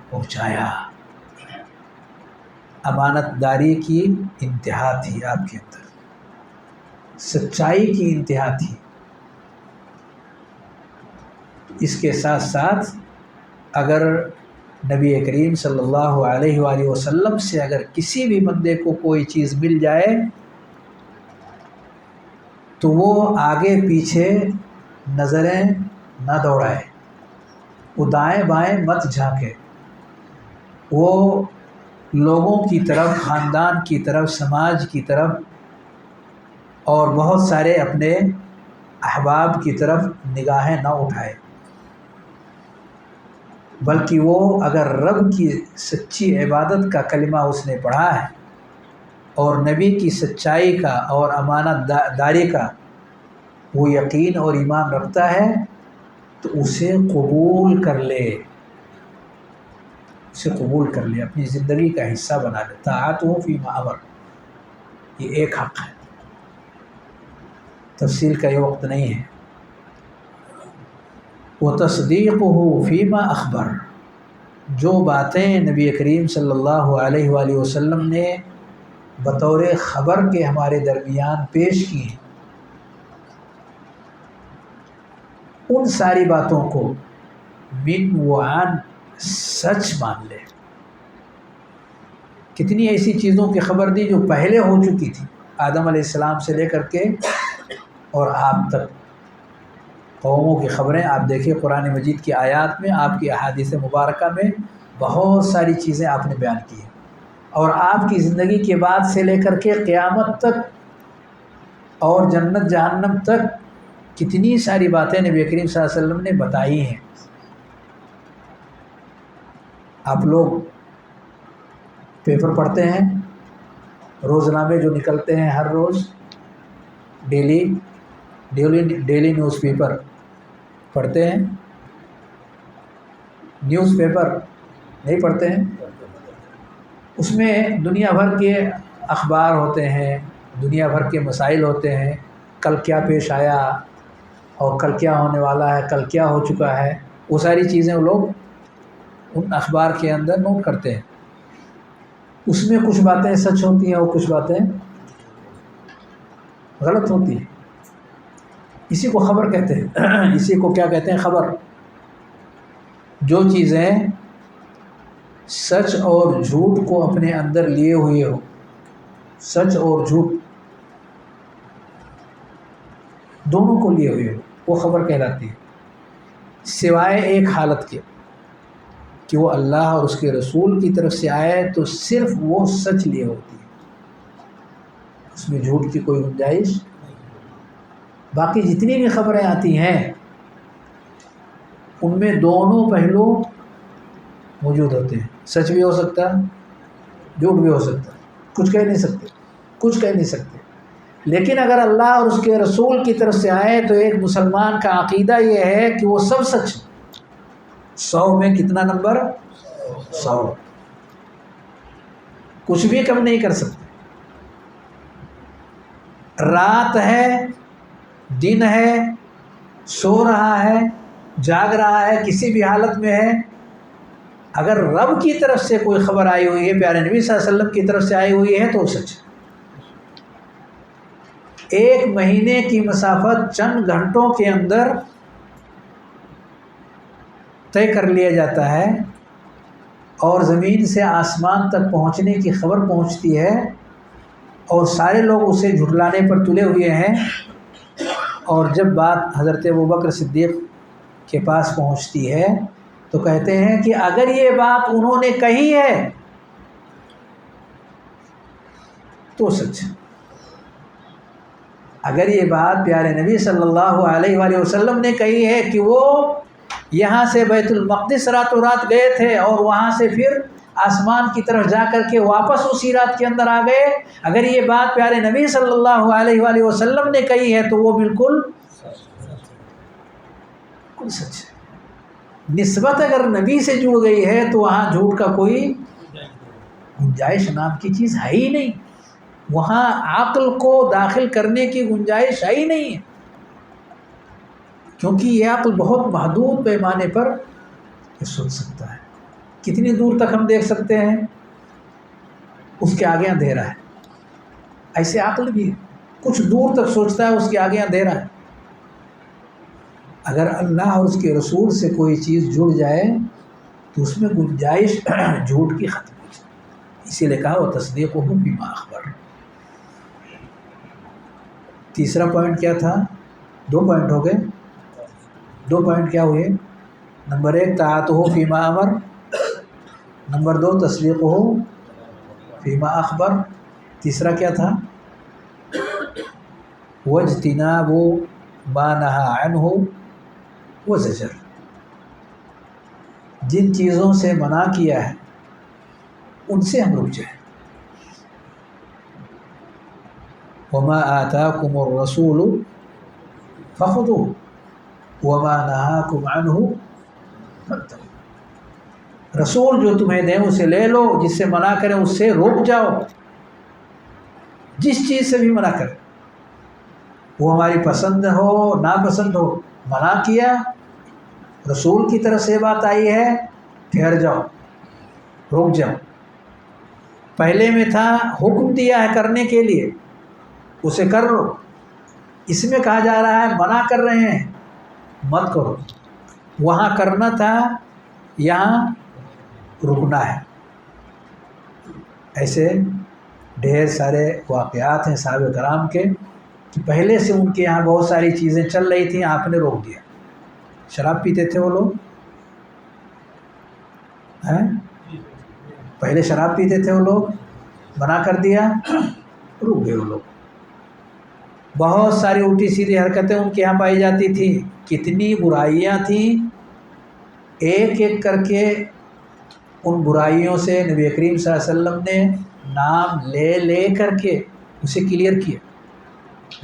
پہنچایا۔ امانت داری کی انتہا تھی آپ کے اندر، سچائی کی انتہا تھی۔ اس کے ساتھ ساتھ اگر نبی کریم صلی اللہ علیہ وآلہ وسلم سے اگر کسی بھی بندے کو کوئی چیز مل جائے تو وہ آگے پیچھے نظریں نہ دوڑائے، وہ دائیں بائیں مت جھانکے، وہ لوگوں کی طرف، خاندان کی طرف، سماج کی طرف اور بہت سارے اپنے احباب کی طرف نگاہیں نہ اٹھائے، بلکہ وہ اگر رب کی سچی عبادت کا کلمہ اس نے پڑھا ہے اور نبی کی سچائی کا اور امانت داری کا وہ یقین اور ایمان رکھتا ہے تو اسے قبول کر لے، اسے قبول کر لے، اپنی زندگی کا حصہ بنا لے۔ طاعتہ فیما امر، یہ ایک حق ہے، تفصیل کا یہ وقت نہیں ہے۔ وتصدیقہ فیما اخبر، جو باتیں نبی کریم صلی اللہ علیہ وآلہ وسلم نے بطور خبر کے ہمارے درمیان پیش کی ہیں، ان ساری باتوں کو من وعن سچ مان لے۔ کتنی ایسی چیزوں کی خبر دی جو پہلے ہو چکی تھی، آدم علیہ السلام سے لے کر کے اور آپ تک قوموں کی خبریں آپ دیکھیں، قرآن مجید کی آیات میں، آپ کی احادیث مبارکہ میں بہت ساری چیزیں آپ نے بیان کی ہیں، اور آپ کی زندگی کے بعد سے لے کر کے قیامت تک اور جنت جہنم تک کتنی ساری باتیں نبی کریم صلی اللہ علیہ وسلم نے بتائی ہیں۔ آپ لوگ پیپر پڑھتے ہیں، روزنامے جو نکلتے ہیں ہر روز، ڈیلی نیوز پیپر پڑھتے ہیں؟ نیوز پیپر نہیں پڑھتے ہیں؟ اس میں دنیا بھر کے اخبار ہوتے ہیں، دنیا بھر کے مسائل ہوتے ہیں، کل کیا پیش آیا اور کل کیا ہونے والا ہے، کل کیا ہو چکا ہے، وہ ساری چیزیں وہ لوگ ان اخبار کے اندر نوٹ کرتے ہیں۔ اس میں کچھ باتیں سچ ہوتی ہیں اور کچھ باتیں غلط ہوتی ہیں، اسی کو خبر کہتے ہیں۔ اسی کو کیا کہتے ہیں؟ خبر۔ جو چیزیں سچ اور جھوٹ کو اپنے اندر لیے ہوئے ہو، سچ اور جھوٹ دونوں کو لیے ہوئے ہو، وہ خبر کہلاتی ہے، سوائے ایک حالت کے کہ وہ اللہ اور اس کے رسول کی طرف سے آئے تو صرف وہ سچ لیے ہوتی ہے، اس میں جھوٹ کی کوئی گنجائش۔ باقی جتنی بھی خبریں آتی ہیں ان میں دونوں پہلو موجود ہوتے ہیں، سچ بھی ہو سکتا ہے، جھوٹ بھی ہو سکتا ہے، کچھ کہہ نہیں سکتے۔ لیکن اگر اللہ اور اس کے رسول کی طرف سے آئے تو ایک مسلمان کا عقیدہ یہ ہے کہ وہ سب سچ، 100 میں کتنا نمبر؟ 100، کچھ بھی کم نہیں کر سکتے۔ رات ہے، دن ہے، سو رہا ہے، جاگ رہا ہے، کسی بھی حالت میں ہے، اگر رب کی طرف سے کوئی خبر آئی ہوئی ہے، پیارے نبی صلی اللہ علیہ وسلم کی طرف سے آئی ہوئی ہے تو وہ سچ ہے۔ ایک مہینے کی مسافت چند گھنٹوں کے اندر طے کر لیا جاتا ہے، اور زمین سے آسمان تک پہنچنے کی خبر پہنچتی ہے، اور سارے لوگ اسے جھٹلانے پر تلے ہوئے ہیں، اور جب بات حضرت ابوبکر صدیق کے پاس پہنچتی ہے تو کہتے ہیں کہ اگر یہ بات انہوں نے کہی ہے تو سچ، اگر یہ بات پیارے نبی صلی اللہ علیہ وآلہ وسلم نے کہی ہے کہ وہ یہاں سے بیت المقدس راتوں رات گئے تھے اور وہاں سے پھر آسمان کی طرف جا کر کے واپس اسی رات کے اندر آ گئے، اگر یہ بات پیارے نبی صلی اللہ علیہ وآلہ وسلم نے کہی ہے تو وہ بالکل سچ ہے۔ نسبت اگر نبی سے جڑ گئی ہے تو وہاں جھوٹ کا کوئی گنجائش نام کی چیز ہے ہی نہیں، وہاں عقل کو داخل کرنے کی گنجائش ہے ہی نہیں ہے، کیونکہ یہ عقل بہت محدود پیمانے پر سوچ سکتا ہے۔ کتنی دور تک ہم دیکھ سکتے ہیں، اس کے آگے اندھیرا ہے، ایسے عقل بھی ہے، کچھ دور تک سوچتا ہے، اس کے آگے اندھیرا ہے۔ اگر اللہ اور اس کے رسول سے کوئی چیز جڑ جائے تو اس میں گنجائش جھوٹ کی ختم ہو جائے، اسی لیے کہا وہ تصدیق ہو بما اخبر۔ تیسرا پوائنٹ کیا تھا؟ 2 پوائنٹ ہو گئے، 2 پوائنٹ کیا ہوئے؟ نمبر 1 طاعت ہو فیما امر، نمبر 2 تصدیق ہو فیما اخبر، تیسرا کیا تھا؟ واجتناب ما نہی عنہ وزجر، جن چیزوں سے منع کیا ہے ان سے ہم رک جائیں۔ وما آتاکم الرسول فخذوه وما نہاکم عنہ فانتہوا، رسول جو تمہیں دیں اسے لے لو، جس سے منع کریں اس سے رک جاؤ، جس چیز سے بھی منع کریں، وہ ہماری پسند ہو ناپسند ہو، منع کیا، رسول کی طرف سے بات آئی ہے، ٹھہر جاؤ، رک جاؤ۔ پہلے میں تھا حکم دیا ہے کرنے کے لیے، اسے کر لو، اس میں کہا جا رہا ہے منع کر رہے ہیں مت کرو، وہاں کرنا تھا یہاں رکنا ہے۔ ایسے ڈھیر سارے واقعات ہیں صحابہ کرام کے کہ پہلے سے ان کے یہاں بہت ساری چیزیں چل رہی تھیں، آپ نے روک دیا۔ شراب پیتے تھے وہ لوگ، پہلے شراب پیتے تھے وہ لوگ، منع کر دیا، رک گئے وہ لوگ۔ بہت ساری الٹی سیدھی حرکتیں ان کے یہاں پائی جاتی تھیں، کتنی برائیاں تھیں، ایک ایک کر کے ان برائیوں سے نبی کریم صلی اللہ علیہ وسلم نے نام لے لے کر کے اسے کلیئر کیا،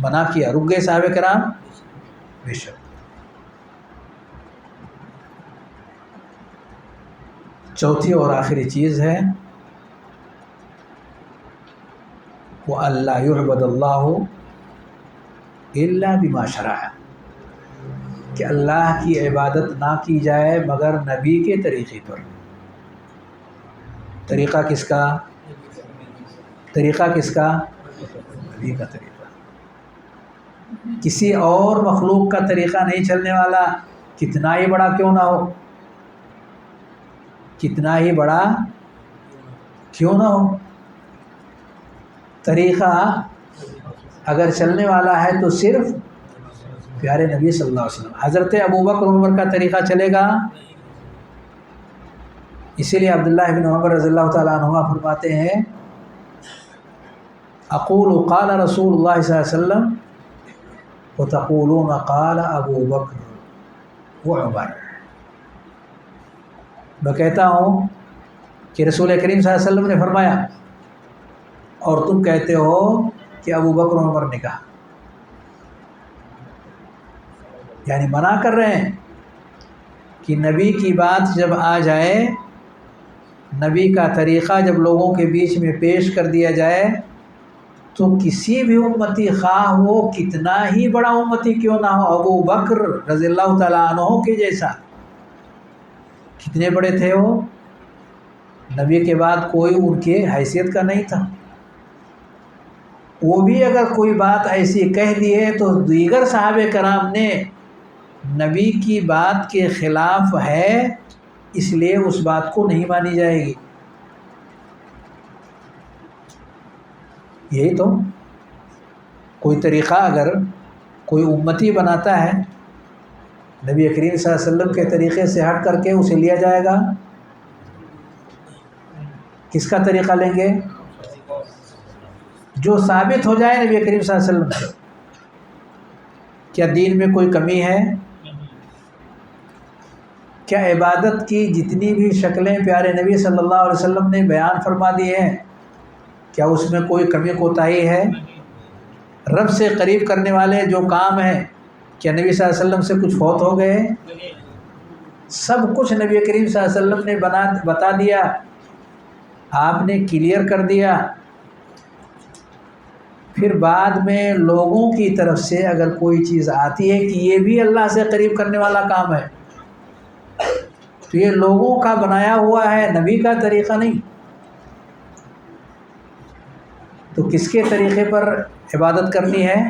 منع کیا، رک گئے صحابہ کرام بے شک۔ چوتھی اور آخری چیز ہے وہ اللہ یعبد اللہ الا بما شرع، کہ اللہ کی عبادت نہ کی جائے مگر نبی کے طریقے پر۔ طریقہ کس کا؟ طریقہ کس کا؟ نبی کا طریقہ، کسی اور مخلوق کا طریقہ نہیں چلنے والا، کتنا ہی بڑا کیوں نہ ہو، کتنا ہی بڑا کیوں نہ ہو، طریقہ اگر چلنے والا ہے تو صرف پیارے نبی صلی اللہ علیہ وسلم۔ حضرت ابوبکر عمر کا طریقہ چلے گا؟ اسی لیے عبداللہ بن عمر رضی اللہ تعالیٰ عنہما فرماتے ہیں اقول قال رسول اللہ صلی اللہ علیہ وسلم وتقولون قال ابو بکر وعمر، میں کہتا ہوں کہ رسول کریم صلی اللہ علیہ وسلم نے فرمایا اور تم کہتے ہو کہ ابو بکر عمر نے کہا، یعنی منع کر رہے ہیں کہ نبی کی بات جب آ جائے، نبی کا طریقہ جب لوگوں کے بیچ میں پیش کر دیا جائے تو کسی بھی امتی خواہ وہ کتنا ہی بڑا امتی کیوں نہ ہو، ابو بکر رضی اللہ تعالیٰ عنہ کے جیسا، کتنے بڑے تھے وہ، نبی کے بعد کوئی ان کے حیثیت کا نہیں تھا، وہ بھی اگر کوئی بات ایسی کہہ دیے تو دیگر صحابہ کرام نے نبی کی بات کے خلاف ہے اس لیے اس بات کو نہیں مانی جائے گی۔ یہی تو، کوئی طریقہ اگر کوئی امتی بناتا ہے نبی کریم صلی اللہ علیہ وسلم کے طریقے سے ہٹ کر کے اسے لیا جائے گا، کس کا طریقہ لیں گے؟ جو ثابت ہو جائے نبی کریم صلی اللہ علیہ وسلم سے۔ کیا دین میں کوئی کمی ہے؟ کیا عبادت کی جتنی بھی شکلیں پیارے نبی صلی اللہ علیہ وسلم نے بیان فرما دی ہیں، کیا اس میں کوئی کمی کوتاہی ہے؟ رب سے قریب کرنے والے جو کام ہیں، کیا نبی صلی اللہ علیہ وسلم سے کچھ فوت ہو گئے؟ سب کچھ نبی کریم صلی اللہ علیہ وسلم نے بتا دیا، آپ نے کلیئر کر دیا۔ پھر بعد میں لوگوں کی طرف سے اگر کوئی چیز آتی ہے کہ یہ بھی اللہ سے قریب کرنے والا کام ہے، تو یہ لوگوں کا بنایا ہوا ہے، نبی کا طریقہ نہیں، تو کس کے طریقے پر عبادت کرنی ہے؟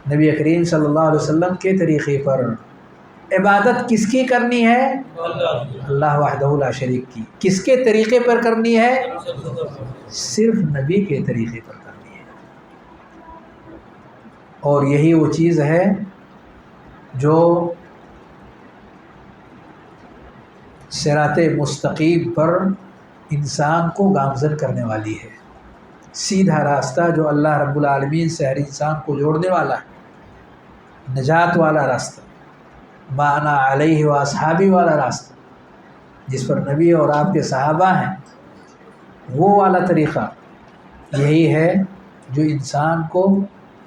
نبی کریم صلی اللہ علیہ وسلم کے طریقے پر۔ عبادت کس کی کرنی ہے؟ اللہ وحدہ لا شریک کی۔ کس کے طریقے پر کرنی ہے؟ صرف نبی کے طریقے پر کرنی ہے۔ اور یہی وہ چیز ہے جو صراط مستقیم پر انسان کو گامزن کرنے والی ہے، سیدھا راستہ جو اللہ رب العالمین سے ہر انسان کو جوڑنے والا ہے، نجات والا راستہ، ما انا علیہ و اصحابی والا راستہ، جس پر نبی اور آپ کے صحابہ ہیں، وہ والا طریقہ یہی ہے جو انسان کو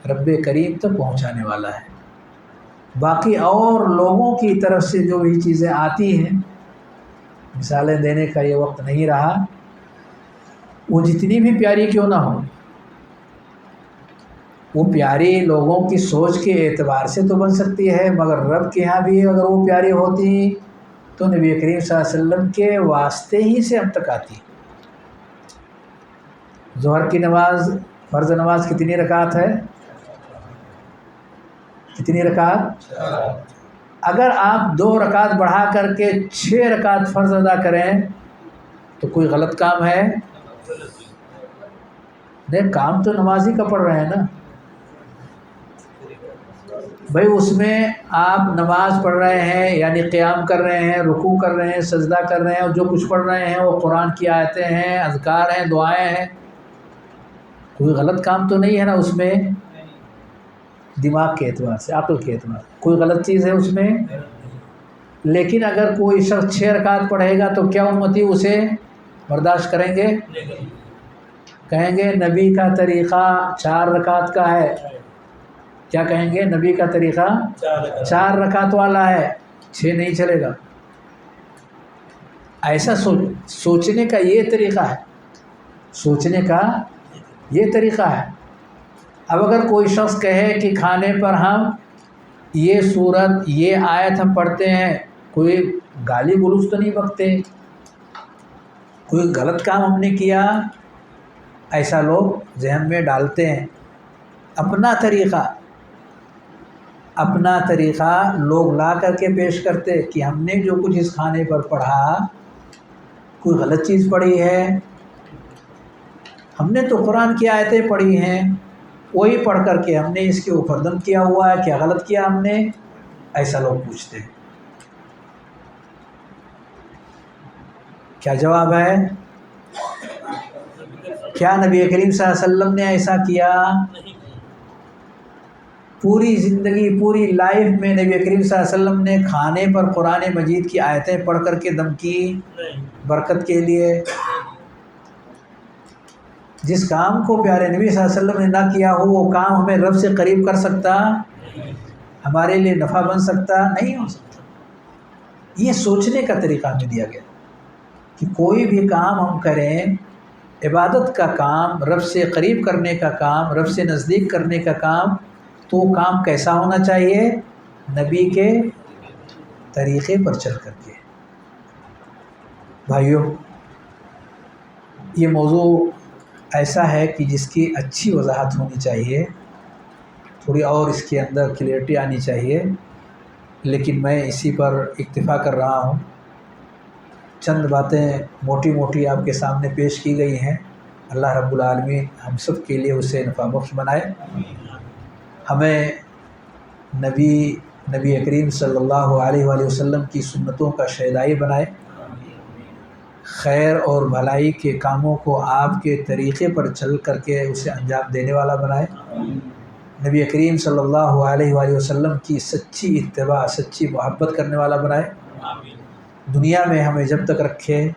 رب کریم تک پہنچانے والا ہے۔ باقی اور لوگوں کی طرف سے جو بھی چیزیں آتی ہیں، مثالیں دینے کا یہ وقت نہیں رہا، وہ جتنی بھی پیاری کیوں نہ ہو، وہ پیاری لوگوں کی سوچ کے اعتبار سے تو بن سکتی ہے، مگر رب کے ہاں بھی اگر وہ پیاری ہوتی تو نبی کریم صلی اللہ علیہ وسلم کے واسطے ہی سے ہم تک آتی۔ ظہر کی نماز، فرض نماز کتنی رکعت ہے؟ کتنی رکعت؟ اگر آپ 2 رکعت بڑھا کر کے 6 رکعت فرض ادا کریں تو کوئی غلط کام ہے؟ نہیں، کام تو نمازی کا پڑھ رہے ہیں نا بھائی، اس میں آپ نماز پڑھ رہے ہیں، یعنی قیام کر رہے ہیں، رکوع کر رہے ہیں، سجدہ کر رہے ہیں، اور جو کچھ پڑھ رہے ہیں وہ قرآن کی آیتیں ہیں، اذکار ہیں، دعائیں ہیں، کوئی غلط کام تو نہیں ہے نا اس میں؟ دماغ کے اعتبار سے، عقل کے اعتبار سے کوئی غلط چیز ہے اس میں؟ لیکن اگر کوئی شخص 6 رکعت پڑھے گا تو کیا امتی اسے برداشت کریں گے؟ کہیں گے نبی کا طریقہ 4 رکعت کا ہے۔ کیا کہیں گے؟ نبی کا طریقہ 4 رکعت والا ہے، 6 نہیں چلے گا۔ ایسا سوچنے کا یہ طریقہ ہے، سوچنے کا یہ طریقہ ہے۔ اب اگر کوئی شخص کہے کہ کھانے پر ہم یہ سورت، یہ آیت ہم پڑھتے ہیں، کوئی گالی گلوچ تو نہیں بکتے، کوئی غلط کام ہم نے کیا، ایسا لوگ ذہن میں ڈالتے ہیں۔ اپنا طریقہ لوگ لا کر کے پیش کرتے کہ ہم نے جو کچھ اس کھانے پر پڑھا، کوئی غلط چیز پڑھی ہے؟ ہم نے تو قرآن کی آیتیں پڑھی ہیں، وہی پڑھ کر کے ہم نے اس کے اوپر دم کیا ہوا ہے، کیا غلط کیا ہم نے؟ ایسا لوگ پوچھتے ہیں۔ کیا جواب ہے؟ کیا نبی کریم صلی اللہ علیہ وسلم نے ایسا کیا؟ پوری زندگی، پوری لائف میں نبی کریم صلی اللہ علیہ وسلم نے کھانے پر قرآن مجید کی آیتیں پڑھ کر کے دم کی برکت کے لیے؟ جس کام کو پیارے نبی صلی اللہ علیہ وسلم نے نہ کیا ہو، وہ کام ہمیں رب سے قریب کر سکتا؟ ہمارے لیے نفع بن سکتا؟ نہیں ہو سکتا۔ یہ سوچنے کا طریقہ ہمیں دیا گیا کہ کوئی بھی کام ہم کریں، عبادت کا کام، رب سے قریب کرنے کا کام، رب سے نزدیک کرنے کا کام، تو وہ کام کیسا ہونا چاہیے؟ نبی کے طریقے پر چل کر کے۔ بھائیوں، یہ موضوع ایسا ہے کہ جس کی اچھی وضاحت ہونی چاہیے، تھوڑی اور اس کے اندر کلیئرٹی آنی چاہیے، لیکن میں اسی پر اکتفا کر رہا ہوں۔ چند باتیں موٹی موٹی آپ کے سامنے پیش کی گئی ہیں، اللہ رب العالمین ہم سب کے لیے اسے نفع بخش بنائے، ہمیں نبی کریم صلی اللہ علیہ وآلہ وسلم کی سنتوں کا شیدائی بنائے، خیر اور بھلائی کے کاموں کو آپ کے طریقے پر چل کر کے اسے انجام دینے والا بنائے، نبی کریم صلی اللہ علیہ وآلہ وسلم کی سچی اتباع، سچی محبت کرنے والا بنائے، دنیا میں ہمیں جب تک رکھے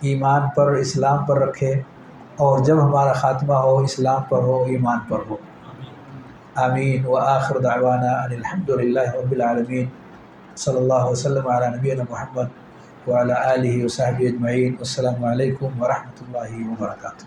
ایمان پر، اسلام پر رکھے، اور جب ہمارا خاتمہ ہو اسلام پر ہو، ایمان پر ہو، آمین۔ وآخر دعوانا ان الحمد للہ رب العالمین، صلی اللہ وسلم علی نبینا محمد وعلی آلہ وصحبہ اجمعین۔ السلام علیکم ورحمۃ اللہ وبرکاتہ۔